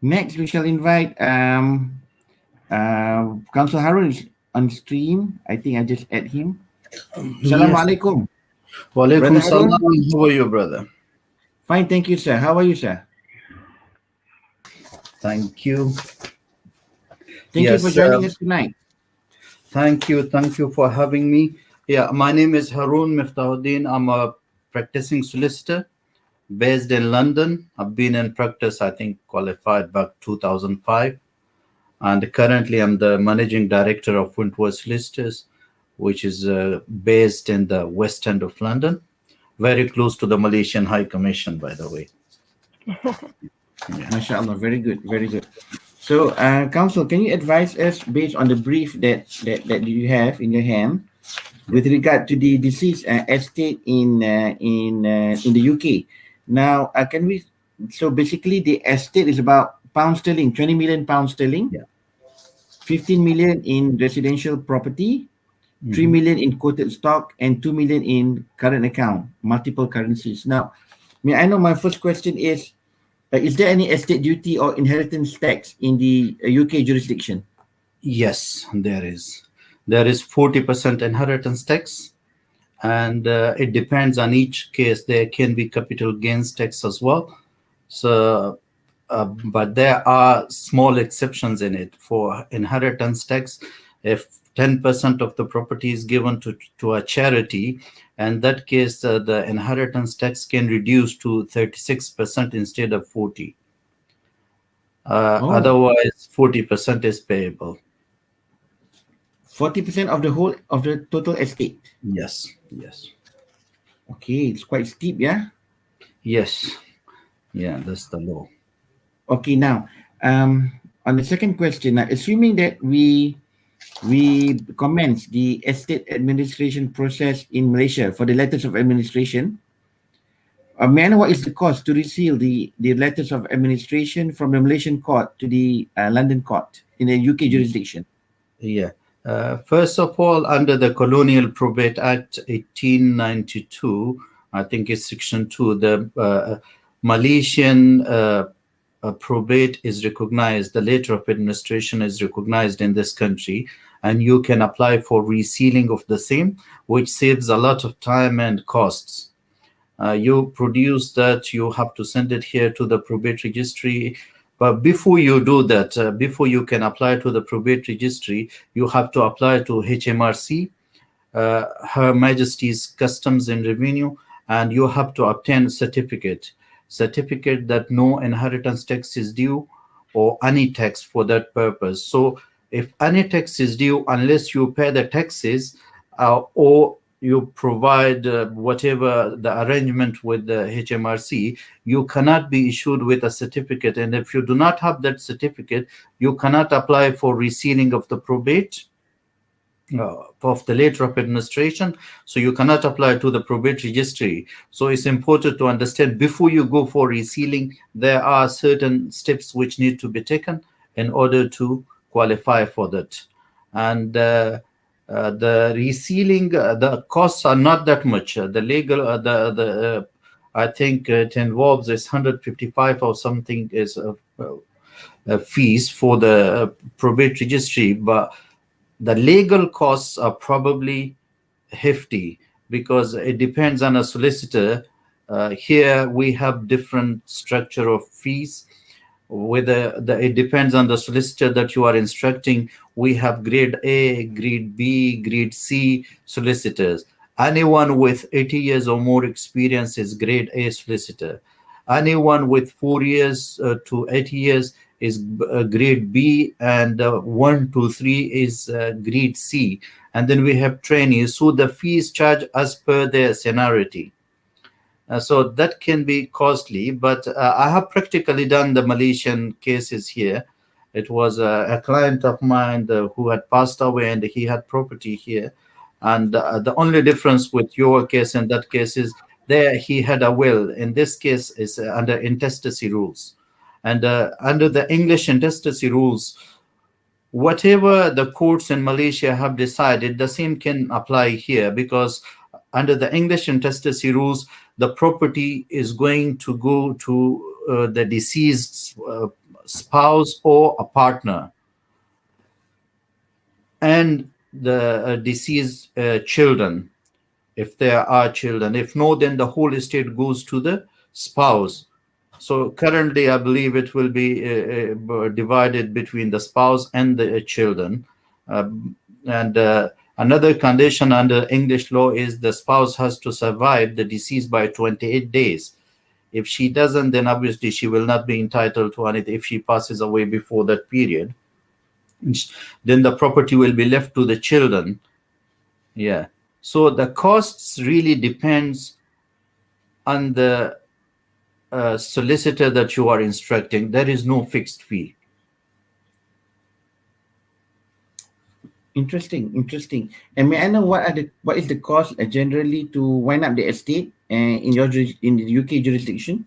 Next, we shall invite Counsel Harun is on stream. I think I just add him. Assalamualaikum. Walaikum Brother Harun? salam. How are you, brother? Fine, thank you, sir. How are you, sir? Thank you. Thank you Yes, for joining us tonight. Thank you. Thank you for having me. Yeah, my name is Harun Miftahuddin. I'm a practicing solicitor based in London. I've been in practice, I think, qualified back 2005. And currently, I'm the managing director of Wentworth Solicitors, which is based in the West End of London, very close to the Malaysian High Commission, by the way. MashaAllah, very good, very good. So, Counsel, can you advise us based on the brief that you have in your hand with regard to the deceased estate in the UK? Now, can we? So basically, the estate is about £20 million. Yeah. 15 million in residential property, 3 million in quoted stock, and 2 million in current account, multiple currencies. Now, may I know, my first question is there any estate duty or inheritance tax in the UK jurisdiction? Yes, there is. There is 40% inheritance tax, and it depends on each case. There can be capital gains tax as well. So, but there are small exceptions in it. For inheritance tax, if 10% of the property is given to a charity, in that case, the inheritance tax can reduce to 36% instead of 40%. Otherwise, 40% is payable. 40% of the total estate? Yes, yes. Okay, it's quite steep, yeah? Yes. Yeah, that's the law. Okay, now, on the second question, assuming that we commence the estate administration process in Malaysia for the letters of administration, may I know what is the cost to receive the letters of administration from the Malaysian court to the London court in the UK jurisdiction? Yeah. First of all, under the Colonial Probate Act 1892, I think it's Section 2, the Malaysian probate is recognized, the letter of administration is recognized in this country, and you can apply for resealing of the same, which saves a lot of time and costs. You produce that, you have to send it here to the probate registry. But before you do that, before you can apply to the probate registry, you have to apply to HMRC, Her Majesty's Customs and Revenue, and you have to obtain a certificate that no inheritance tax is due or any tax for that purpose. So if any tax is due, unless you pay the taxes or you provide whatever the arrangement with the HMRC, you cannot be issued with a certificate. And if you do not have that certificate, you cannot apply for resealing of the probate of the letter of administration. So you cannot apply to the probate registry. So it's important to understand before you go for resealing, there are certain steps which need to be taken in order to qualify for that. And the resealing, the costs are not that much. The legal, I think it involves this 155 or something is fees for the probate registry, but the legal costs are probably hefty because it depends on a solicitor. Here we have different structure of fees. Whether it depends on the solicitor that you are instructing. We have grade A, grade B, grade C solicitors. Anyone with 80 years or more experience is grade A solicitor. Anyone with 4 years to 80 years is grade B, and 1 to 3 is grade C. And then we have trainees. So the fees charged as per their seniority. So that can be costly, but I have practically done the Malaysian cases here. It was a client of mine who had passed away and he had property here. And the only difference with your case and that case is there he had a will. In this case is under intestacy rules. And under the English intestacy rules, whatever the courts in Malaysia have decided, the same can apply here, because under the English intestacy rules, the property is going to go to the deceased spouse or a partner and the deceased children, if there are children. If no, then the whole estate goes to the spouse. So currently, I believe it will be divided between the spouse and the children. Another condition under English law is the spouse has to survive the deceased by 28 days. If she doesn't, then obviously she will not be entitled to anything. If she passes away before that period, then the property will be left to the children. Yeah. So the costs really depends on the solicitor that you are instructing. There is no fixed fee. Interesting. And may I know what is the cost generally to wind up the estate in the UK jurisdiction?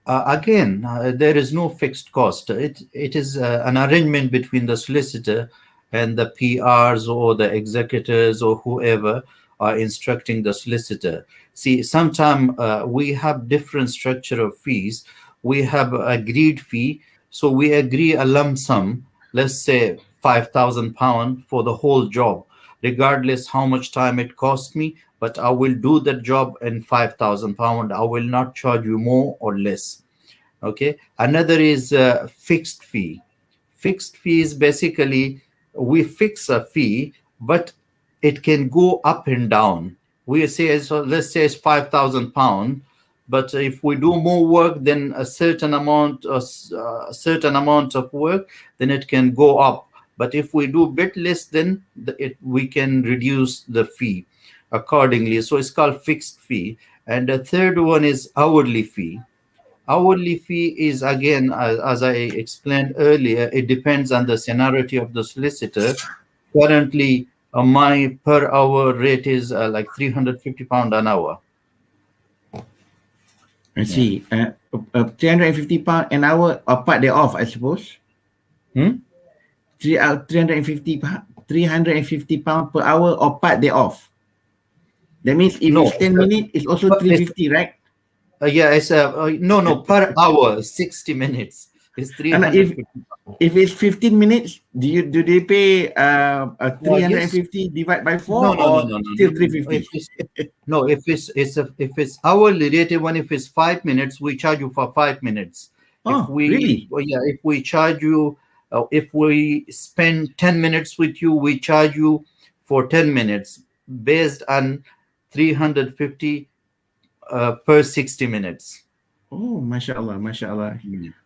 Again, there is no fixed cost. It is an arrangement between the solicitor and the PRs or the executors or whoever are instructing the solicitor. See, sometimes we have different structure of fees. We have agreed fee. So we agree a lump sum, let's say £5,000 for the whole job, regardless how much time it costs me, but I will do that job in £5,000. I will not charge you more or less. Okay. Another is fixed fee. Fixed fee is basically we fix a fee, but it can go up and down. We say, so let's say it's £5,000, but if we do more work than a certain amount of work, then it can go up. But if we do a bit less, then we can reduce the fee accordingly. So it's called fixed fee. And the third one is hourly fee. Hourly fee is, again, as I explained earlier, it depends on the seniority of the solicitor. Currently, my per hour rate is like £350 an hour. I see. £350 an hour or part thereof, I suppose. £350 per hour or part thereof. That means if it's 10 minutes, it's also 350, right? Yeah, it's no per hour, 60 minutes. It's 350. If it's 15 minutes, do they pay 350 divided by 4 or still 350? No, if it's hourly rate, even if it's 5 minutes, we charge you for 5 minutes. Really? Yeah, if we charge you, if we spend 10 minutes with you, we charge you for 10 minutes based on 350 per 60 minutes. Oh, mashallah.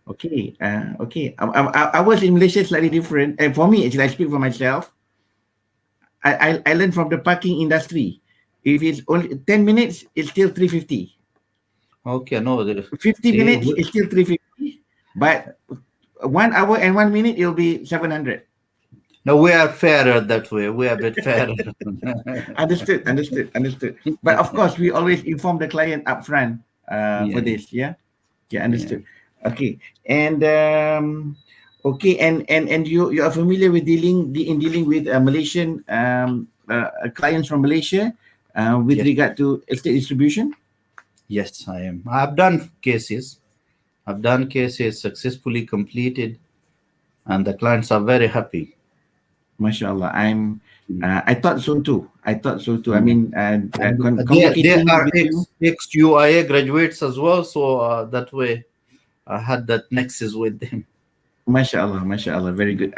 Okay. I was in Malaysia slightly different. And for me, actually, I speak for myself. I learned from the parking industry. If it's only 10 minutes, it's still 350. Okay, no. 50 minutes is still 350, but 1 hour and 1 minute, it'll be 700. No, we are fairer that way. We are a bit fairer. Understood. But of course, we always inform the client upfront for this. Yeah. Understood. Yeah. Okay. And okay, and you are familiar with dealing with Malaysian clients from Malaysia with regard to estate distribution? Yes, I am. I've done cases. Successfully completed, and the clients are very happy. MashaAllah. I thought so too. I mean, they are ex-UIA graduates as well, so that way I had that nexus with them. MashaAllah. Very good.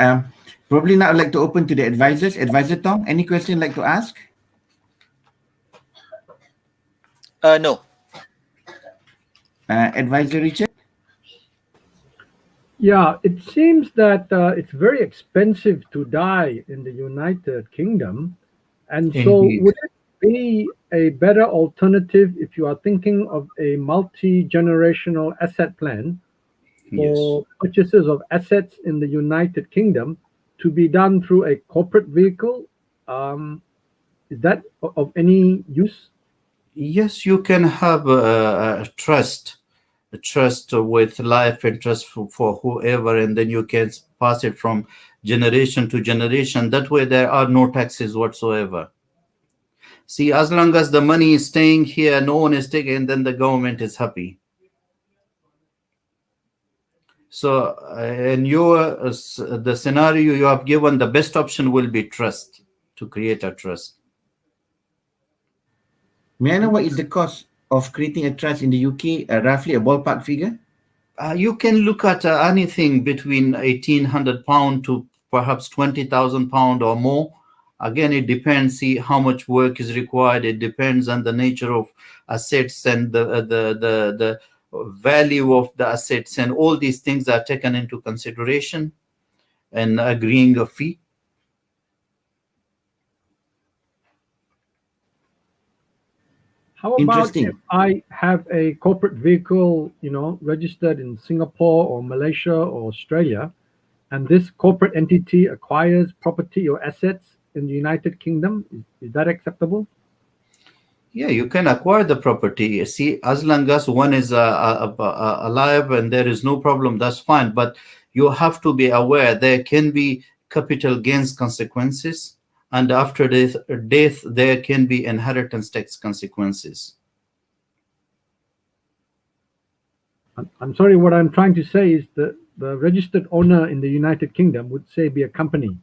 Probably now I'd like to open to the advisors. Advisor Tong, any question you'd like to ask? No. Advisor Richard? Yeah, it seems that it's very expensive to die in the United Kingdom. And so would it be a better alternative if you are thinking of a multi-generational asset plan for purchases of assets in the United Kingdom to be done through a corporate vehicle? Is that of any use? Yes, you can have a trust with life interest for whoever, and then you can pass it from generation to generation. That way there are no taxes whatsoever. See, as long as the money is staying here, no one is taking, and then the government is happy. So in the scenario you have given, the best option will be trust, to create a trust. May I know what is the cost of creating a trust in the UK, roughly a ballpark figure? You can look at anything between £1,800 to perhaps £20,000 or more. Again, it depends. See how much work is required. It depends on the nature of assets and the value of the assets, and all these things are taken into consideration and agreeing a fee. How about if I have a corporate vehicle, registered in Singapore or Malaysia or Australia, and this corporate entity acquires property or assets in the United Kingdom? Is that acceptable? Yeah, you can acquire the property. See, as long as one is alive and there is no problem, that's fine. But you have to be aware there can be capital gains consequences, and after death there can be inheritance tax consequences. I'm sorry, what I'm trying to say is that the registered owner in the United Kingdom would say be a company,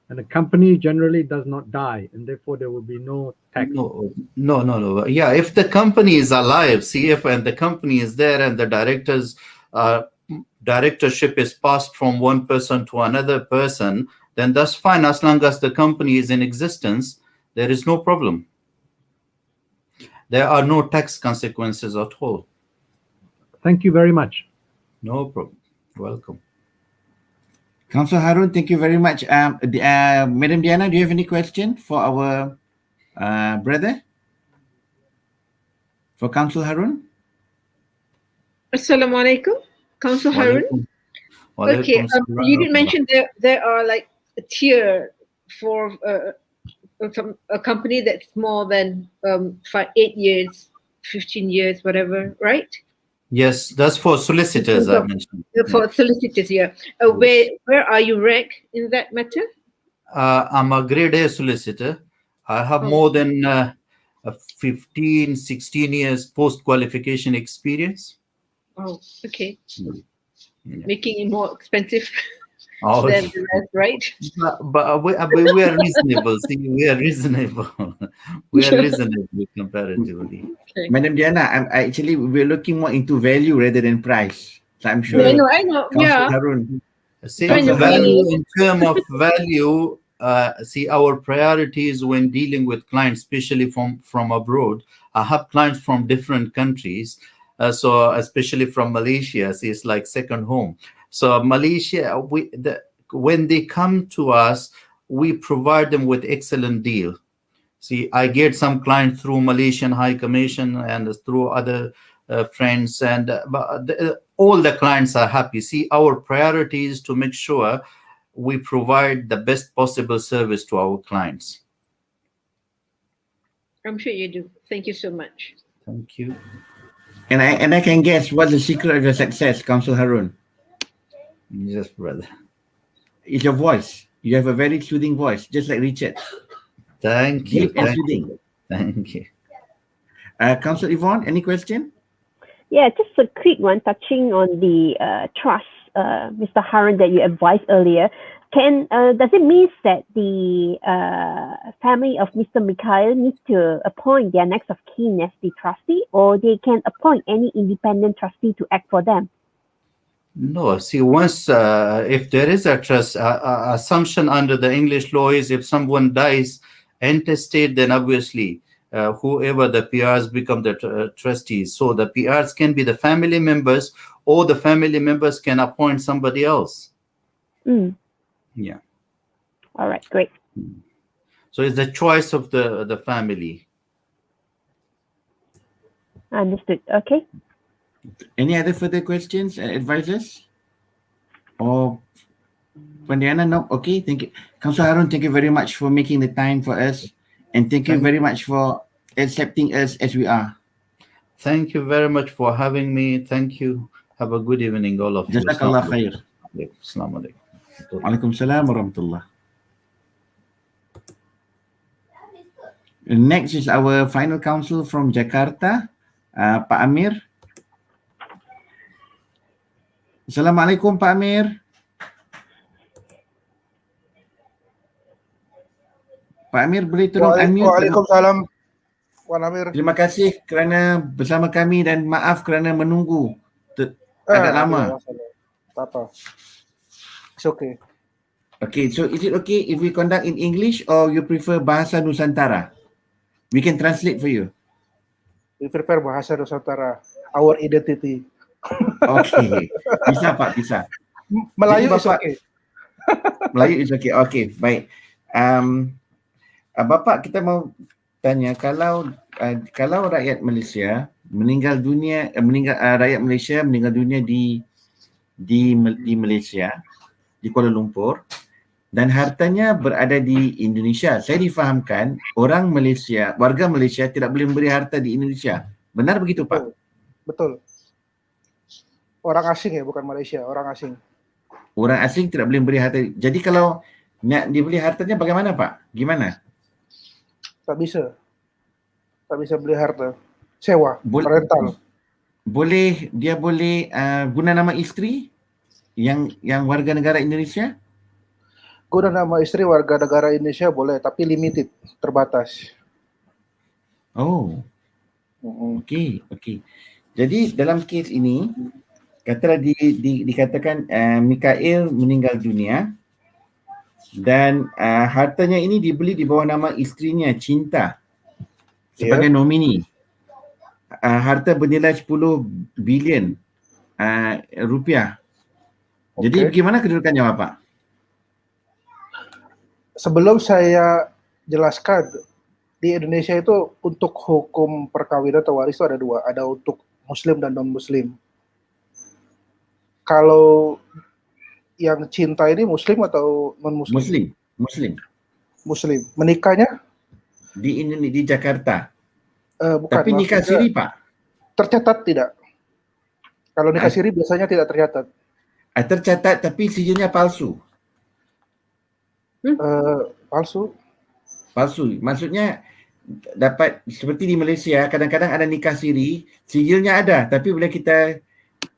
and a company generally does not die, and therefore there will be no tax. No. Yeah, if the company is alive, and the company is there, and the directorship is passed from one person to another person, then that's fine. As long as the company is in existence, there is no problem. There are no tax consequences at all. Thank you very much. No problem. Welcome. Counsel Harun, thank you very much. Madam Diana, do you have any question for our brother? For Counsel Harun? Assalamualaikum, Counsel Harun. Okay, you did mention there are like a tier for a company that's more than 8 years, 15 years, whatever, right? Yes, that's for solicitors, I mentioned. For solicitors, yeah. Where are you ranked in that matter? I'm a grade A solicitor. I have more than 15, 16 years post-qualification experience. Oh, okay. Yeah. Making it more expensive than the rest, right? But we are reasonable. See, we are reasonable. We are reasonable comparatively. Okay. Madam Diana, we're looking more into value rather than price. So I'm sure. I know. Yeah. Harun, Value, in terms of value, our priorities when dealing with clients, especially from abroad. I have clients from different countries. So especially from Malaysia, it's like second home. So Malaysia, when they come to us, we provide them with excellent deal. See, I get some clients through Malaysian High Commission and through other friends, and all the clients are happy. See, our priority is to make sure we provide the best possible service to our clients. I'm sure you do. Thank you so much. Thank you. And I can guess what's the secret of your success, Counsel Harun. Yes, brother. It's your voice. You have a very soothing voice, just like Richard. Thank you. Deep and Thank soothing. you. Thank you. Counsel Yvonne, any question? Yeah, just a quick one touching on the trust, Mr. Harun, that you advised earlier. Does it mean that the family of Mr. Mikhail needs to appoint their next of kin as the trustee, or they can appoint any independent trustee to act for them? No, see, once if there is a trust, assumption under the English law is if someone dies intestate, then obviously whoever the PRs become the trustees. So the PRs can be the family members, or the family members can appoint somebody else. Yeah. All right, great. So it's the choice of the family. Understood. Okay. Any other further questions, advisors? Or Pandiana? No? Okay, thank you. Counsel Harun, thank you very much for making the time for us. And thank you very much for accepting us as we are. Thank you very much for having me. Thank you. Have a good evening, all of you. Jazakallah khair. Assalamu alaikum. Waalaikumsalam warahmatullah. Next is our final counsel from Jakarta, Pak Amir. Assalamualaikum Pak Amir. Pak Amir boleh tolong unmute? Waalaikumsalam Wan Amir. Terima kasih kerana bersama kami dan maaf kerana menunggu agak lama. Tak apa. It's okay. Okay, so is it okay if we conduct in English or you prefer bahasa Nusantara? We can translate for you. We prepare bahasa Nusantara, our identity. Okay, bisa Pak, bisa. Melayu is Bapak, okay. Melayu is okay. Okay, baik. Bapak, kita mau tanya, kalau rakyat Malaysia meninggal dunia, rakyat Malaysia meninggal dunia di Malaysia, di Kuala Lumpur, dan hartanya berada di Indonesia, saya difahamkan orang Malaysia, warga Malaysia tidak boleh memberi harta di Indonesia. Benar begitu Pak? Betul. Orang asing ya, bukan Malaysia, orang asing. Orang asing tidak boleh memberi harta. Jadi kalau nak dibeli hartanya bagaimana Pak? Gimana? Tak bisa. Tak bisa beli harta. Sewa, rental. Dia boleh guna nama isteri yang warga negara Indonesia? Guna nama istri warga negara Indonesia boleh, tapi limited, terbatas. Oh. Okey. Jadi dalam kes ini katalah dikatakan Mikhail meninggal dunia dan hartanya ini dibeli di bawah nama isterinya Cinta sebagai nomini. Harta bernilai 10 bilion rupiah. Jadi bagaimana kedudukannya Bapak? Sebelum saya jelaskan, di Indonesia itu untuk hukum perkawinan atau waris itu ada dua, ada untuk Muslim dan non-Muslim. Kalau yang Cinta ini Muslim atau non-Muslim? Muslim. Menikahnya? Di Jakarta. Bukan. Tapi nikah siri Pak? Tercatat tidak. Kalau nikah siri biasanya tidak tercatat. Tercatat tapi sijilnya palsu. Palsu. Maksudnya dapat seperti di Malaysia kadang-kadang ada nikah siri, sijilnya ada tapi bila kita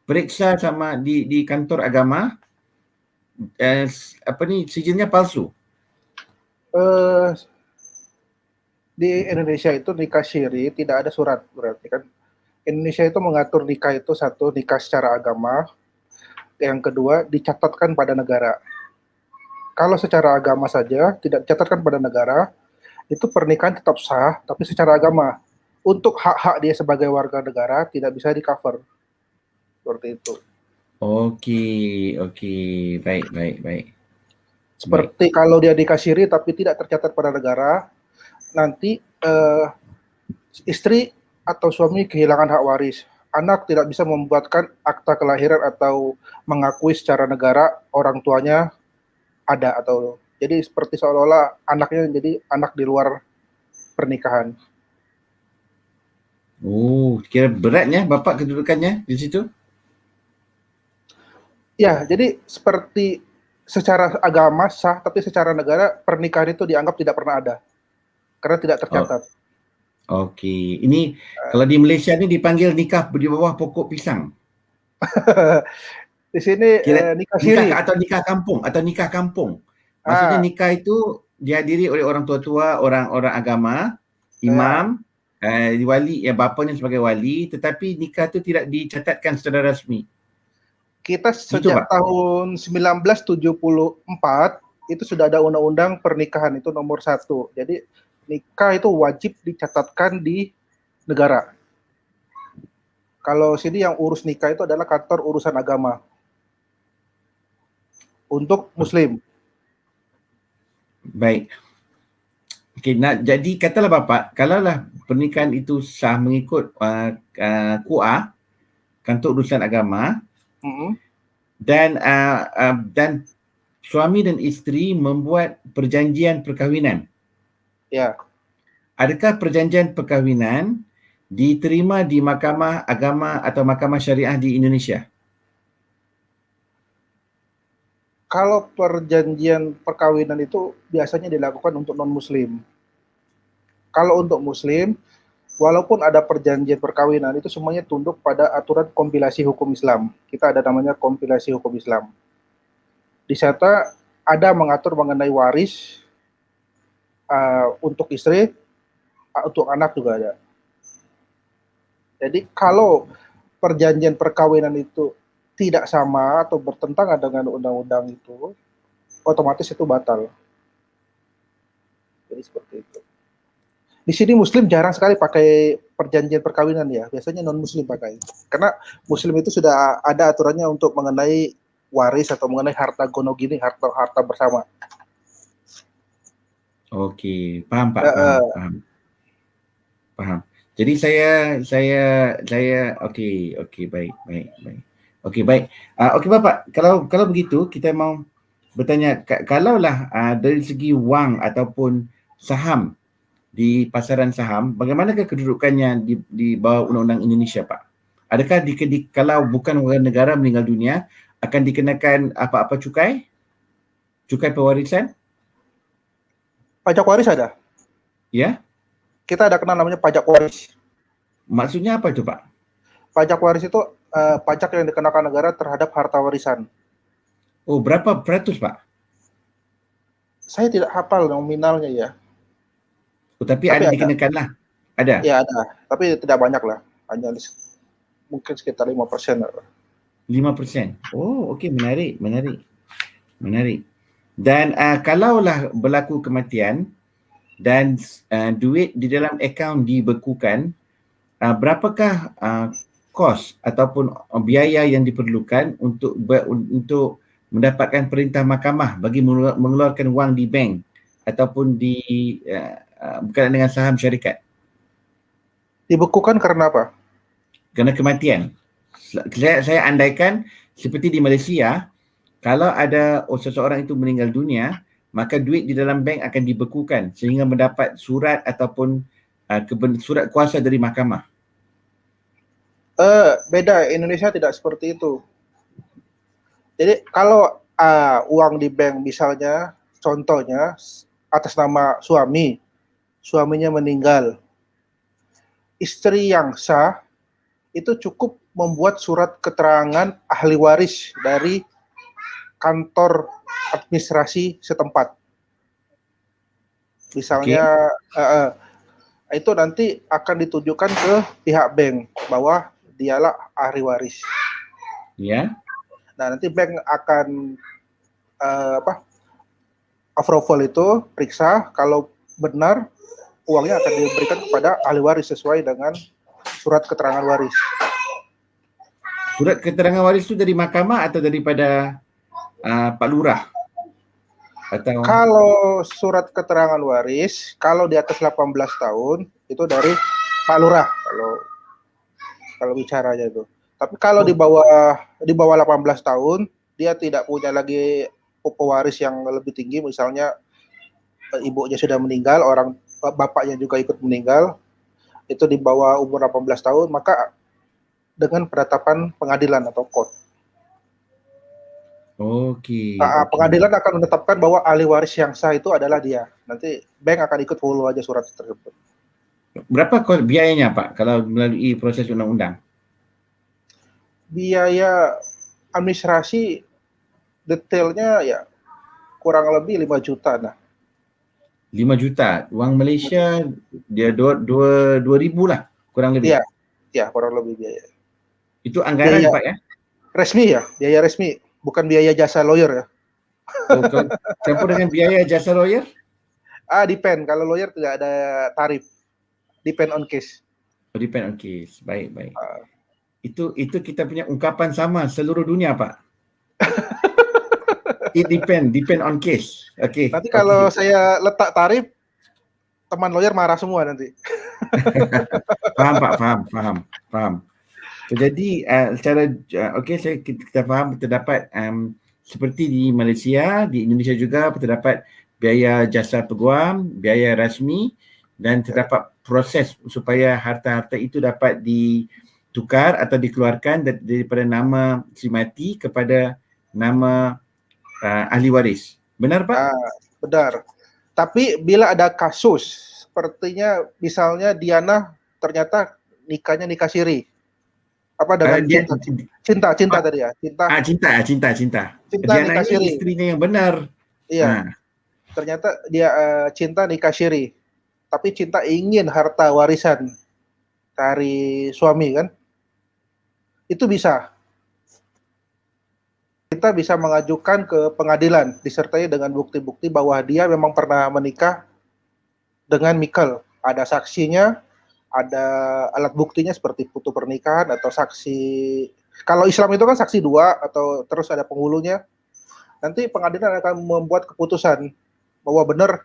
periksa sama di kantor agama sijilnya palsu. Di Indonesia itu nikah siri tidak ada surat, berarti kan. Indonesia itu mengatur nikah itu satu, nikah secara agama, yang kedua dicatatkan pada negara. Kalau secara agama saja tidak dicatatkan pada negara, itu pernikahan tetap sah, tapi secara agama. Untuk hak-hak dia sebagai warga negara tidak bisa di-cover. Seperti itu. Oke. Baik. Seperti kalau dia nikah siri tapi tidak tercatat pada negara, nanti istri atau suami kehilangan hak waris. Anak tidak bisa membuatkan akta kelahiran atau mengakui secara negara orang tuanya ada, atau jadi seperti seolah-olah anaknya jadi anak di luar pernikahan. Oh, kira beratnya bapak kedudukannya di situ? Ya, jadi seperti secara agama sah, tapi secara negara pernikahan itu dianggap tidak pernah ada karena tidak tercatat. Okey. Ini kalau di Malaysia ni dipanggil nikah di bawah pokok pisang. Di sini Kira nikah siri. atau nikah kampung. Maksudnya nikah itu dihadiri oleh orang tua-tua, orang-orang agama, imam, wali, bapanya sebagai wali, tetapi nikah itu tidak dicatatkan secara rasmi. Kita sejak tahun 1974 itu sudah ada undang-undang pernikahan itu nomor 1. Jadi nikah itu wajib dicatatkan di negara. Kalau sini yang urus nikah itu adalah kantor urusan agama untuk Muslim. Baik. Okey, jadi katalah bapak, kalaulah pernikahan itu sah mengikut KUA, kantor urusan agama, dan suami dan isteri membuat perjanjian perkahwinan. Ya. Adakah perjanjian perkahwinan diterima di mahkamah agama atau mahkamah syariah di Indonesia? Kalau perjanjian perkawinan itu biasanya dilakukan untuk non-muslim. Kalau untuk muslim, walaupun ada perjanjian perkawinan, itu semuanya tunduk pada aturan kompilasi hukum Islam. Kita ada namanya kompilasi hukum Islam. Di sana ada mengatur mengenai waris untuk istri, untuk anak juga ada. Jadi kalau perjanjian perkawinan itu tidak sama atau bertentangan dengan undang-undang itu, otomatis itu batal. Jadi seperti itu. Di sini Muslim jarang sekali pakai perjanjian perkawinan ya, biasanya non-Muslim pakai. Karena Muslim itu sudah ada aturannya untuk mengenai waris atau mengenai harta gonogini, harta bersama. Okey, faham Pak, faham. Jadi saya okey, baik. Okey, baik. Okey Bapak, kalau begitu kita mau bertanya, kalaulah dari segi wang ataupun saham di pasaran saham, bagaimanakah kedudukannya di bawah undang-undang Indonesia, Pak? Adakah kalau bukan warga negara meninggal dunia akan dikenakan apa-apa cukai? Cukai pewarisan? Pajak waris ada. Ya? Kita ada kenal namanya pajak waris. Maksudnya apa itu, Pak? Pajak waris itu pajak yang dikenakan negara terhadap harta warisan. Oh, berapa peratus, Pak? Saya tidak hafal nominalnya ya. Oh, tapi ada dikenakan lah? Ada? Ya ada, tapi tidak banyak lah. Hanya mungkin sekitar 5%. 5%? Oh, okey, menarik. Dan kalaulah berlaku kematian dan duit di dalam akaun dibekukan, berapakah kos ataupun biaya yang diperlukan untuk mendapatkan perintah mahkamah bagi mengeluarkan wang di bank ataupun berkaitan dengan saham syarikat? Dibekukan karena apa? Kerana kematian. Saya andaikan seperti di Malaysia, kalau ada seseorang itu meninggal dunia, maka duit di dalam bank akan dibekukan sehingga mendapat surat ataupun surat kuasa dari mahkamah. Beda, Indonesia tidak seperti itu. Jadi kalau uang di bank misalnya, contohnya atas nama suaminya meninggal, istri yang sah itu cukup membuat surat keterangan ahli waris dari kantor administrasi setempat. Misalnya itu nanti akan ditujukan ke pihak bank bahwa dialah ahli waris. Ya. Nah, nanti bank akan approval itu, periksa, kalau benar uangnya akan diberikan kepada ahli waris sesuai dengan surat keterangan waris. Surat keterangan waris itu dari mahkamah atau daripada Pak Lurah? Atau Kalau surat keterangan waris, kalau di atas 18 tahun itu dari Pak Lurah kalau bicaranya itu. Tapi kalau di bawah 18 tahun, dia tidak punya lagi pewaris yang lebih tinggi, misalnya ibunya sudah meninggal, bapaknya juga ikut meninggal, itu di bawah umur 18 tahun, maka dengan penetapan pengadilan atau court. Okey. Pengadilan akan menetapkan bahwa ahli waris yang sah itu adalah dia. Nanti bank akan ikut follow aja surat tersebut. Berapa kos biayanya Pak kalau melalui proses undang-undang? Biaya administrasi detailnya ya kurang lebih 5 juta. Nah, 5 juta. Wang Malaysia dia 2,000 lah kurang lebih. Iya. Ya, kurang lebih biaya. Itu anggaran Biaya Pak ya? resmi ya, biaya resmi, bukan biaya jasa lawyer ya. Oh, kalau campur dengan biaya jasa lawyer? Depend. Kalau lawyer tidak ada tarif. Depend on case. Oh, depend on case. Baik. Itu kita punya ungkapan sama seluruh dunia Pak. It depend on case. Okey. Nanti kalau saya letak tarif, teman lawyer marah semua nanti. Faham Pak, faham. Jadi kita faham terdapat seperti di Malaysia, di Indonesia juga terdapat biaya jasa peguam, biaya rasmi dan terdapat proses supaya harta-harta itu dapat ditukar atau dikeluarkan daripada nama si mati kepada nama ahli waris. Benar Pak? Benar. Tapi bila ada kasus, sepertinya misalnya Diana ternyata nikahnya nikah siri. Apa dengan cinta tadi ya? Cinta Diana nikah ini siri. istrinya yang benar. Iya. Ternyata dia cinta nikah siri. Tapi cinta ingin harta warisan dari suami kan? Itu bisa. Kita bisa mengajukan ke pengadilan disertai dengan bukti-bukti bahwa dia memang pernah menikah dengan Mikhail. Ada saksinya, ada alat buktinya seperti foto pernikahan atau saksi. Kalau Islam itu kan saksi 2 atau terus ada penghulunya. Nanti pengadilan akan membuat keputusan bahwa benar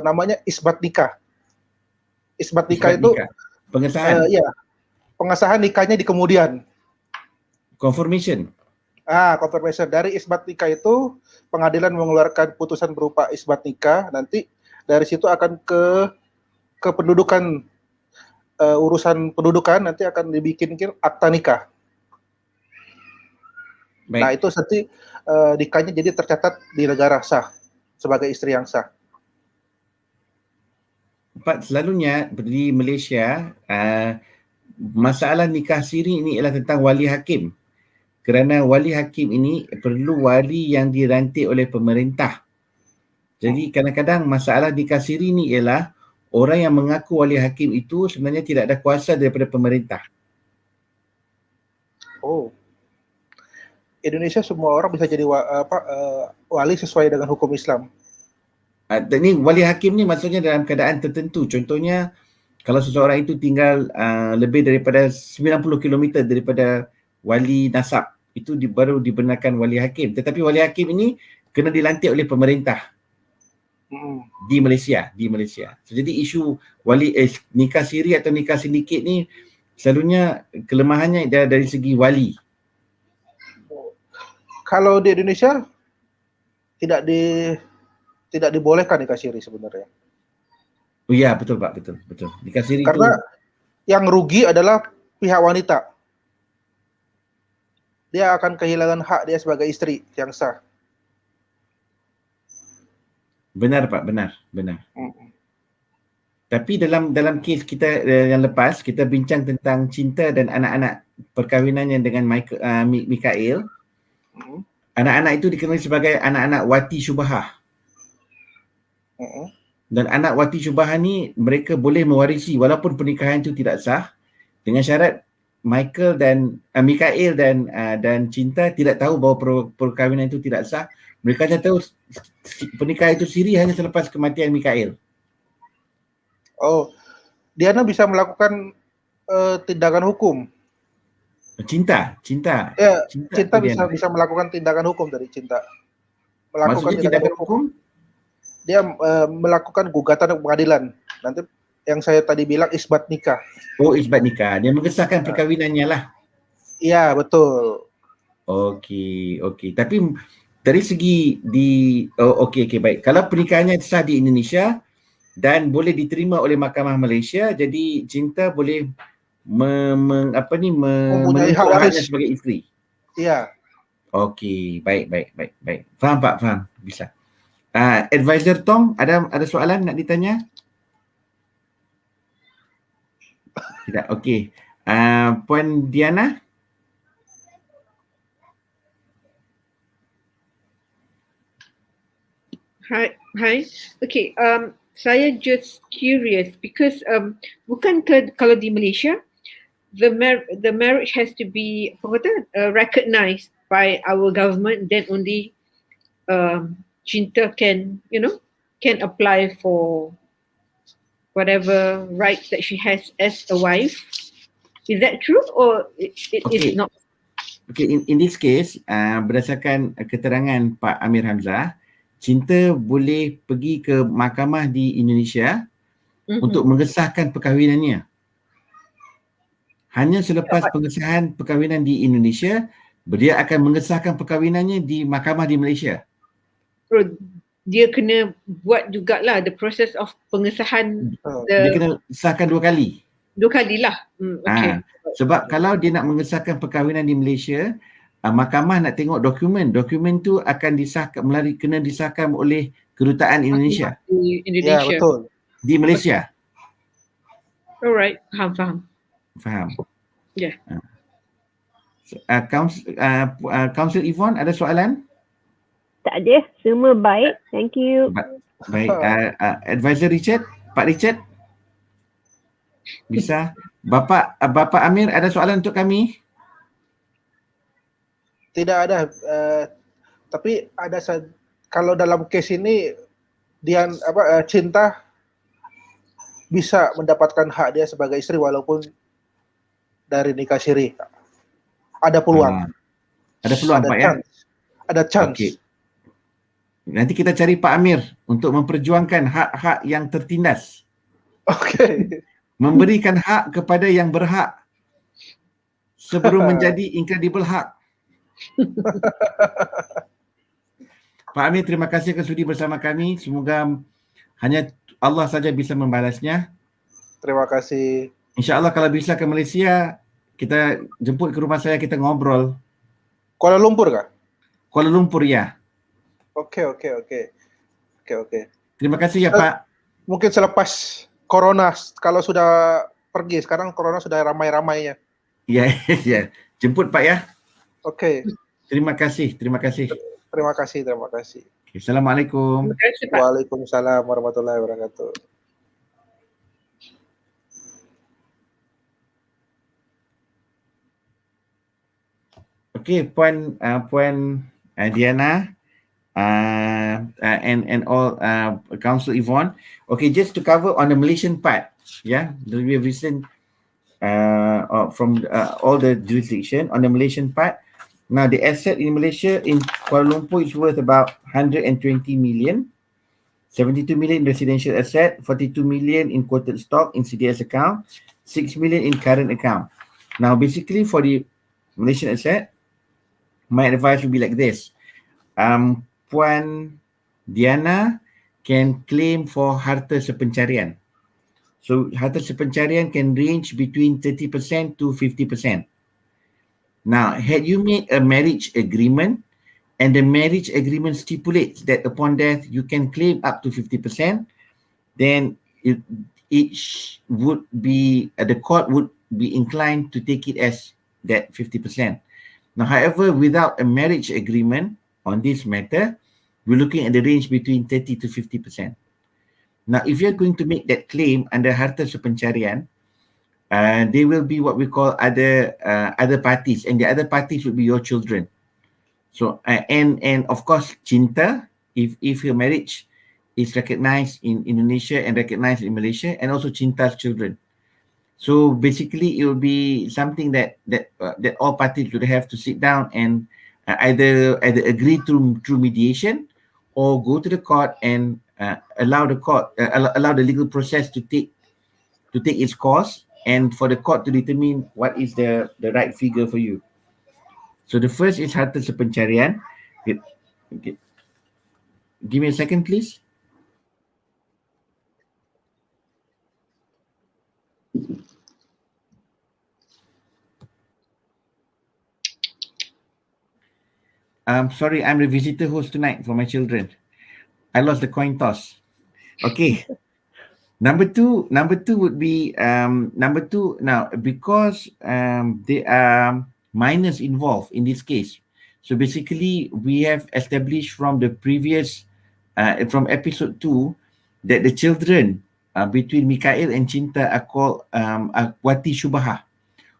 namanya isbat nikah. Isbat nikah itu pengesahan. Pengesahan nikahnya di kemudian. Confirmation. Confirmation. Dari isbat nikah itu pengadilan mengeluarkan putusan berupa isbat nikah. Nanti dari situ akan ke pendudukan, urusan pendudukan nanti akan dibikin akta nikah. Baik. Nah itu nanti nikahnya jadi tercatat di negara sah sebagai istri yang sah. Pak, selalunya di Malaysia masalah nikah siri ini ialah tentang wali hakim. Kerana wali hakim ini perlu wali yang dirantik oleh pemerintah. Jadi kadang-kadang masalah nikah siri ini ialah orang yang mengaku wali hakim itu sebenarnya tidak ada kuasa daripada pemerintah. Indonesia semua orang bisa jadi wali sesuai dengan hukum Islam. Ini wali hakim ni maksudnya dalam keadaan tertentu. Contohnya kalau seseorang itu tinggal lebih daripada 90 km daripada wali nasab, itu baru dibenarkan wali hakim. Tetapi wali hakim ini kena dilantik oleh pemerintah di Malaysia. So, jadi isu wali nikah siri atau nikah sindiket ni selalunya kelemahannya dari segi wali. Kalau di Indonesia tidak dibolehkan nikah siri sebenarnya. Oh ya, betul Pak, betul. Nikah siri karena itu yang rugi adalah pihak wanita. Dia akan kehilangan hak dia sebagai istri yang sah. Benar Pak, benar. Tapi dalam kes kita yang lepas, kita bincang tentang cinta dan anak-anak perkahwinannya dengan Mikhail. Anak-anak itu dikenali sebagai anak-anak wati syubhah. Dan anak wati syubhah ni mereka boleh mewarisi walaupun pernikahan itu tidak sah, dengan syarat Mikhail dan cinta tidak tahu bahawa perkahwinan itu tidak sah. Mereka hanya tahu pernikahan itu siri hanya selepas kematian Mikhail. Diana bisa melakukan tindakan hukum. Cinta Cinta bisa melakukan tindakan hukum dari cinta. melakukan Maksudnya tindakan hukum? Dia melakukan gugatan ke pengadilan. Nanti yang saya tadi bilang isbat nikah. Oh, isbat nikah. Dia mengesahkan perkahwinannya lah. Iya, betul. Okey. Tapi dari segi okey, baik. Kalau pernikahannya sah di Indonesia dan boleh diterima oleh Mahkamah Malaysia, jadi cinta boleh Mempunyai hak menuntut waris haknya sebagai isteri. Iya. Okey, baik. Faham Pak, faham. Bisa. Advisor Tong, ada soalan nak ditanya? Tidak. Okey. Puan Diana? Hi. Okay. Saya just curious because bukan ke kalau di Malaysia the marriage has to be recognized by our government, then only cinta can apply for whatever rights that she has as a wife. Is that true or it is not? Okay, in this case, berdasarkan keterangan Pak Amir Hamzah, cinta boleh pergi ke mahkamah di Indonesia untuk mengesahkan perkahwinannya. Hanya selepas pengesahan perkahwinan di Indonesia, dia akan mengesahkan perkahwinannya di mahkamah di Malaysia. So, dia kena buat jugalah the process of pengesahan. Dia kena sahkan 2 kali. 2 kali lah. Okay. Sebab kalau dia nak mengesahkan perkahwinan di Malaysia, mahkamah nak tengok dokumen. Dokumen tu akan disahkan kena disahkan oleh kedutaan Indonesia. Di Indonesia. Ya, betul. Di Malaysia. Alright, faham. Ya. Counsel Yvonne, ada soalan? Tak ada, semua baik. Thank you. Baik. Advisor Richard, Pak Richard? Bisa. Bapak Amir, ada soalan untuk kami? Tidak ada. Tapi ada kalau dalam case ini dia cinta bisa mendapatkan hak dia sebagai istri walaupun dari nikah siri. Ada peluang. Ada peluang, Pak, ya? Ada chance. Okay. Nanti kita cari Pak Amir untuk memperjuangkan hak-hak yang tertindas. Okey. Memberikan hak kepada yang berhak sebelum menjadi incredible hak. Pak Amir, terima kasih kerana sudi bersama kami. Semoga hanya Allah saja bisa membalasnya. Terima kasih. InsyaAllah kalau bisa ke Malaysia, kita jemput ke rumah saya, kita ngobrol. Kuala Lumpur kah? Kuala Lumpur, ya. Okey. Terima kasih ya, Pak. Mungkin selepas Corona, kalau sudah pergi, sekarang Corona sudah ramai-ramainya. Ya. Jemput, Pak, ya. Okey. Terima kasih. Terima kasih. Okay, Assalamualaikum. Terima kasih, Pak. Waalaikumsalam warahmatullahi wabarakatuh. Okay, Puan Diana and all Counsel Yvonne. Okay, just to cover on the Malaysian part, yeah, we have listened from all the jurisdiction on the Malaysian part. Now, the asset in Malaysia in Kuala Lumpur is worth about 120 million, 72 million in residential asset, 42 million in quoted stock in CDS account, 6 million in current account. Now, basically for the Malaysian asset, my advice would be like this. Puan Diana can claim for harta sepencarian. So, harta sepencarian can range between 30% to 50%. Now, had you made a marriage agreement and the marriage agreement stipulates that upon death you can claim up to 50%, then it would be, the court would be inclined to take it as that 50%. Now, however, without a marriage agreement on this matter, we're looking at the range between 30 to 50%. Now, if you're going to make that claim under harta sepencarian, there will be what we call other parties, and the other parties would be your children. So, and of course, cinta, if your marriage is recognized in Indonesia and recognized in Malaysia, and also cinta's children. So basically, it will be something that all parties would have to sit down and either agree through mediation or go to the court and allow the legal process to take its course, and for the court to determine what is the right figure for you. So the first is harta sepencarian. Okay. Give me a second, please. Sorry, I'm the visitor host tonight for my children. I lost the coin toss. Okay. Number two would be number two. Now, because there are minors involved in this case, so basically we have established from the previous from episode 2 that the children between Mikhail and Cinta are called wati syubaha.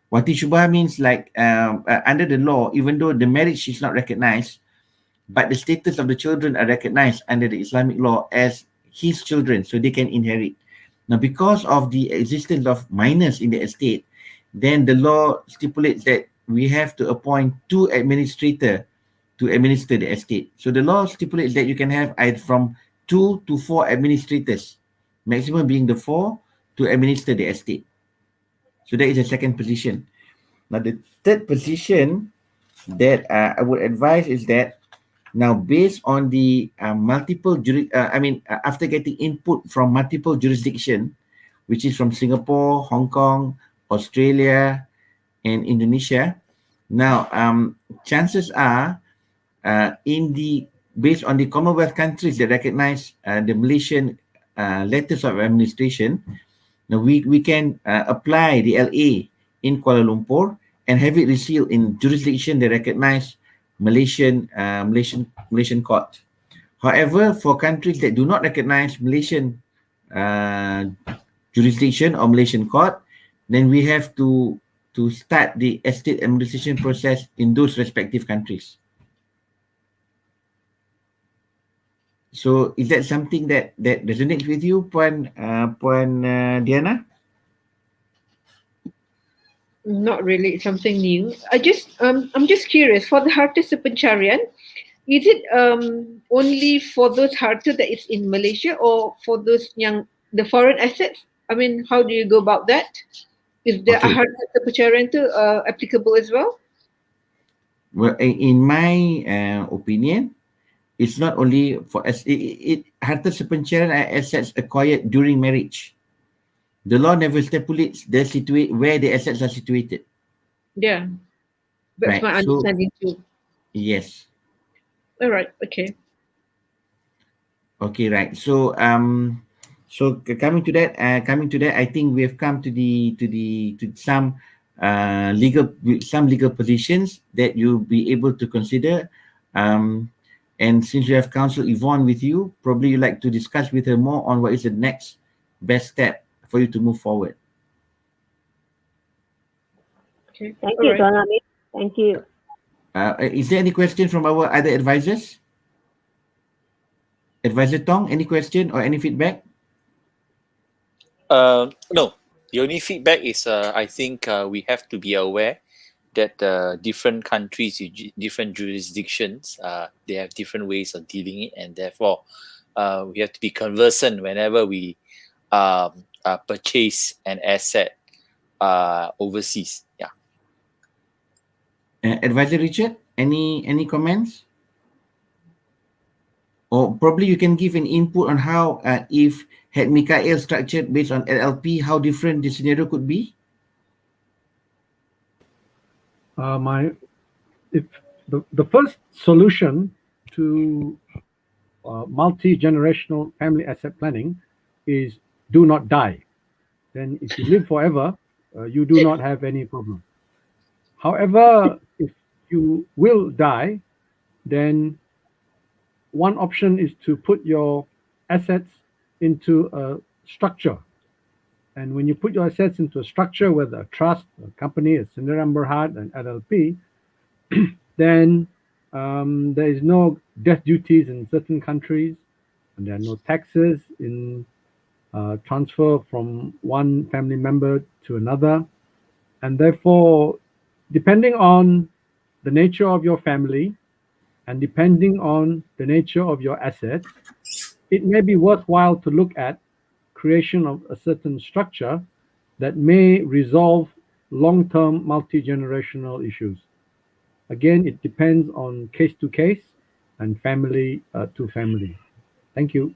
Wati syubaha means like under the law, even though the marriage is not recognized, but the status of the children are recognized under the Islamic law as his children, so they can inherit. Now, because of the existence of minors in the estate, then the law stipulates that we have to appoint 2 administrators to administer the estate. So the law stipulates that you can have either from 2 to 4 administrators, maximum being the 4, to administer the estate. So that is the second position. Now, the third position that I would advise is that now, based on the after getting input from multiple jurisdiction, which is from Singapore, Hong Kong, Australia, and Indonesia, now chances are based on the Commonwealth countries that recognize the Malaysian letters of administration, now we can apply the LA in Kuala Lumpur and have it resealed in jurisdiction that recognize Malaysian court. However, for countries that do not recognize Malaysian jurisdiction or Malaysian court, then we have to start the estate administration process in those respective countries. So, is that something that resonates with you, Puan Diana? Not really something new. I'm just curious, for the harta sepencarian, is it only for those harta that is in Malaysia, or for those the foreign assets? I mean, how do you go about that? Is the harta sepencarian applicable as well? Well, in my opinion, it's not only for harta sepencarian assets acquired during marriage. The law never stipulates where the assets are situated. Yeah, that's my understanding too. Yes. All right. Okay. Okay. Right. So coming to that, I think we have come to some legal positions that you'll be able to consider. And since you have Counsel Yvonne with you, probably you'd like to discuss with her more on what is the next best step for you to move forward. Okay. Thank you, Tuan Amir. Thank you. Is there any question from our other advisors? Advisor Tong, any question or any feedback? No. The only feedback is I think we have to be aware that different countries, different jurisdictions, they have different ways of dealing it, and therefore we have to be conversant whenever we purchase an asset overseas. Yeah. Advisor Richard, any comments? Or probably you can give an input on how, if had Mikhail structured based on LLP, how different the scenario could be? If the first solution to multi-generational family asset planning is do not die. Then if you live forever, you do not have any problem. However, if you will die, then one option is to put your assets into a structure. And when you put your assets into a structure, whether a trust, a company, a Sendirian Berhad, an LLP, then there is no death duties in certain countries, and there are no taxes in transfer from one family member to another. And therefore, depending on the nature of your family And depending on the nature of your assets, it may be worthwhile to look at creation of a certain structure that may resolve long-term multi-generational issues. Again, it depends on case to case and family to family. Thank you.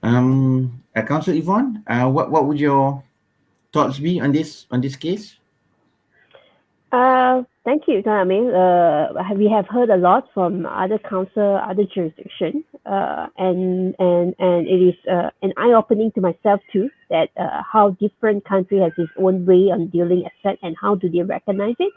Counsel Yvonne, what would your thoughts be on this case? Thank you, Amir. We have heard a lot from other council, other jurisdictions, and it is an eye-opening to myself too, that how different country has its own way on dealing asset and how do they recognize it.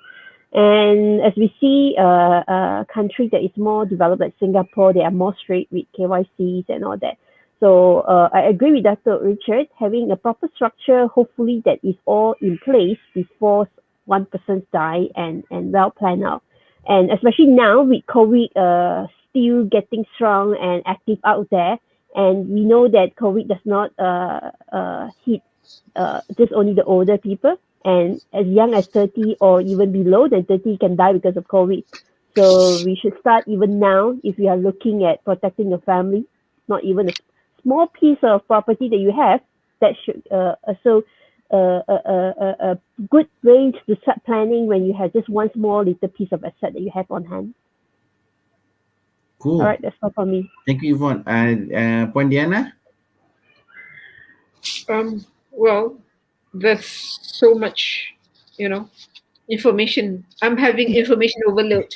And as we see a country that is more developed like Singapore, they are more straight with KYCs and all that. So I agree with Dr. Richard, having a proper structure, hopefully that is all in place before one person die and well planned out. And especially now with COVID still getting strong and active out there, and we know that COVID does not hit just only the older people, and as young as 30 or even below than 30 can die because of COVID. So we should start even now if we are looking at protecting your family, not even a small piece of property that you have, that should also a good way to start planning when you have just one small little piece of asset that you have on hand. Cool. All right, that's all for me. Thank you, Yvonne. Pondiana? Well, there's so much, information. I'm having information overload.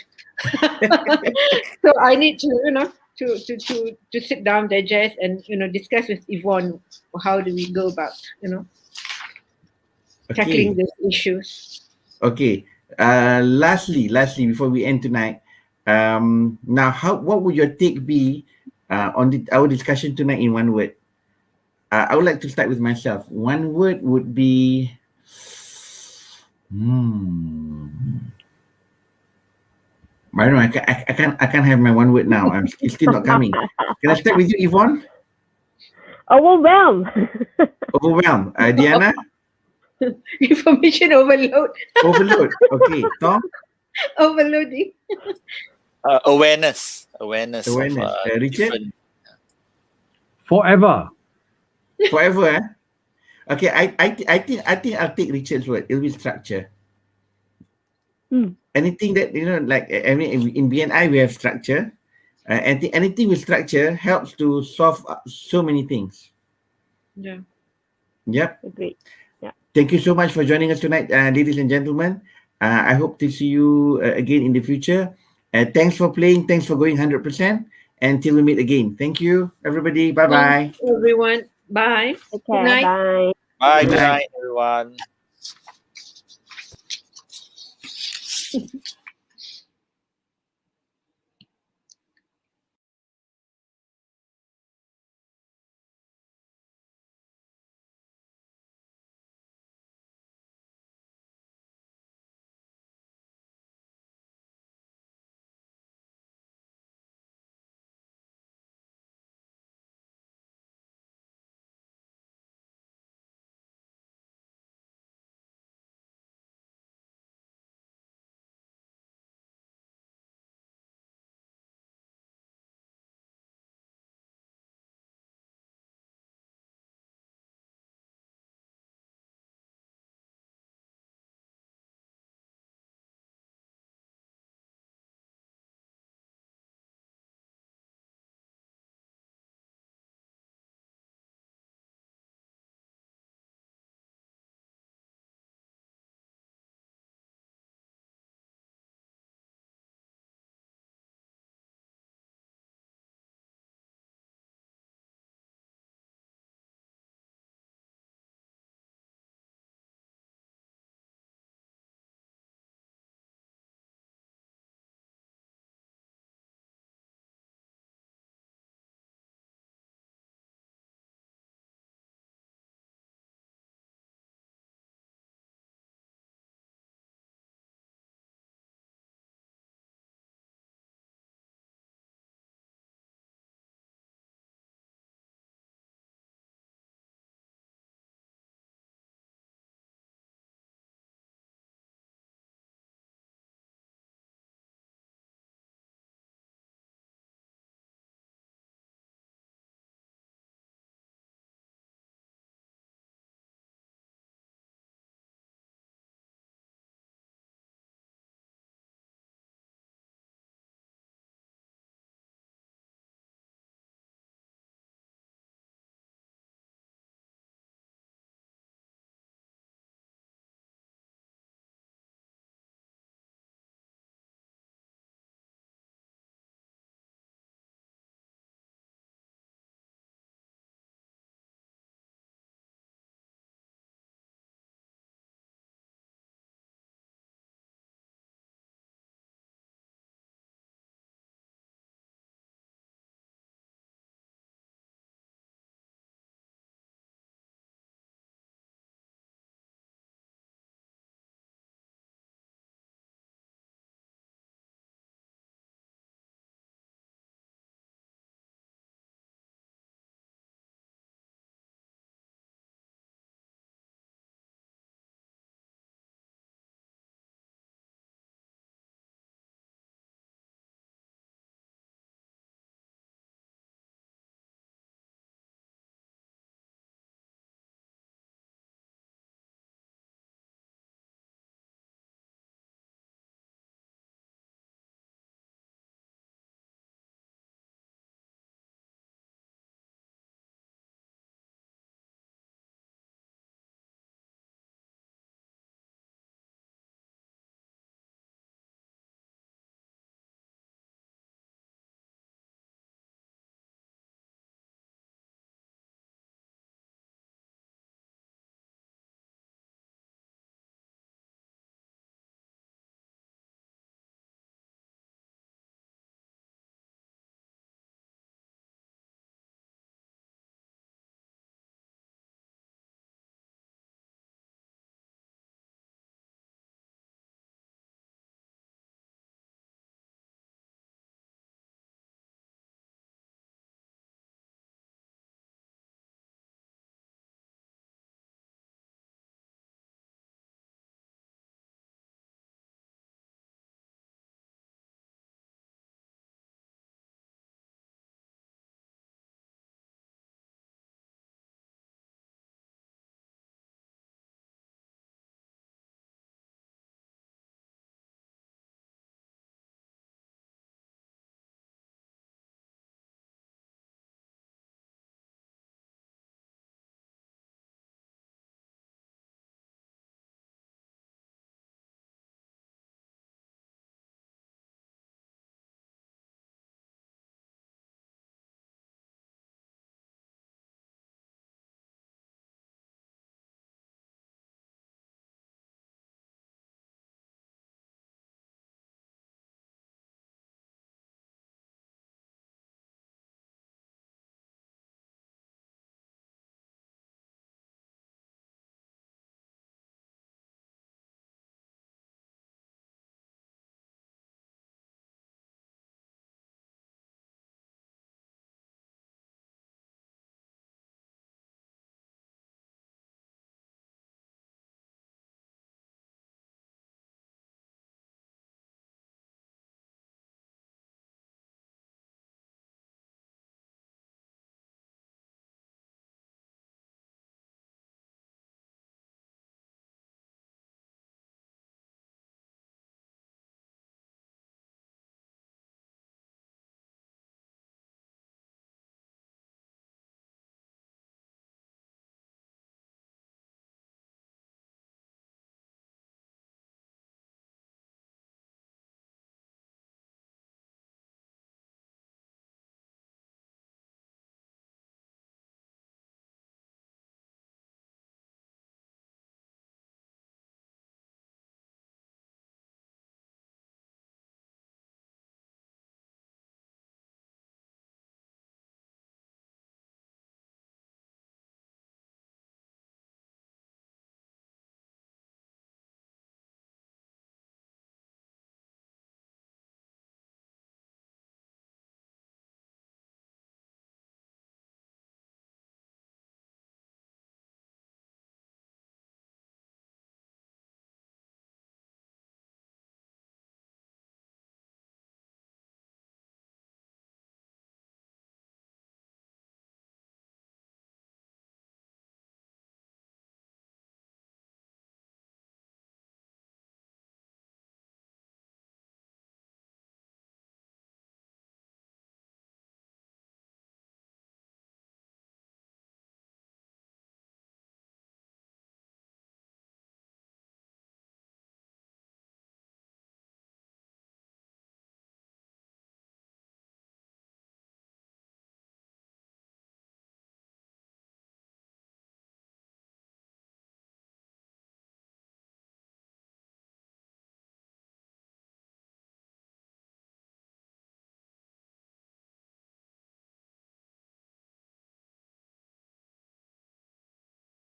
So I need to, to sit down, digest, and discuss with Yvonne how do we go about, tackling these issues. Okay. Lastly, before we end tonight, now what would your take be on our discussion tonight in one word? I would like to start with myself. One word would be I don't know. I can't have my one word now. It's still not coming. Can I start with you, Yvonne? Overwhelmed. Overwhelmed. Diana? Information overload. Overload. Okay. Tom? Overloading. Awareness. Richard? Forever. Forever, eh? Okay, I think I'll take Richard's word. It'll be structure. Anything that, like, I mean, in BNI we have structure. Anything with structure helps to solve so many things. Yeah. Yep. Agreed. Yeah. Thank you so much for joining us tonight, ladies and gentlemen. I hope to see you again in the future. Thanks for playing. Thanks for going 100%. Until we meet again. Thank you, everybody. Bye-bye. Thanks, everyone. Bye. Okay, Good night. bye. Bye. Good Good night. night, everyone.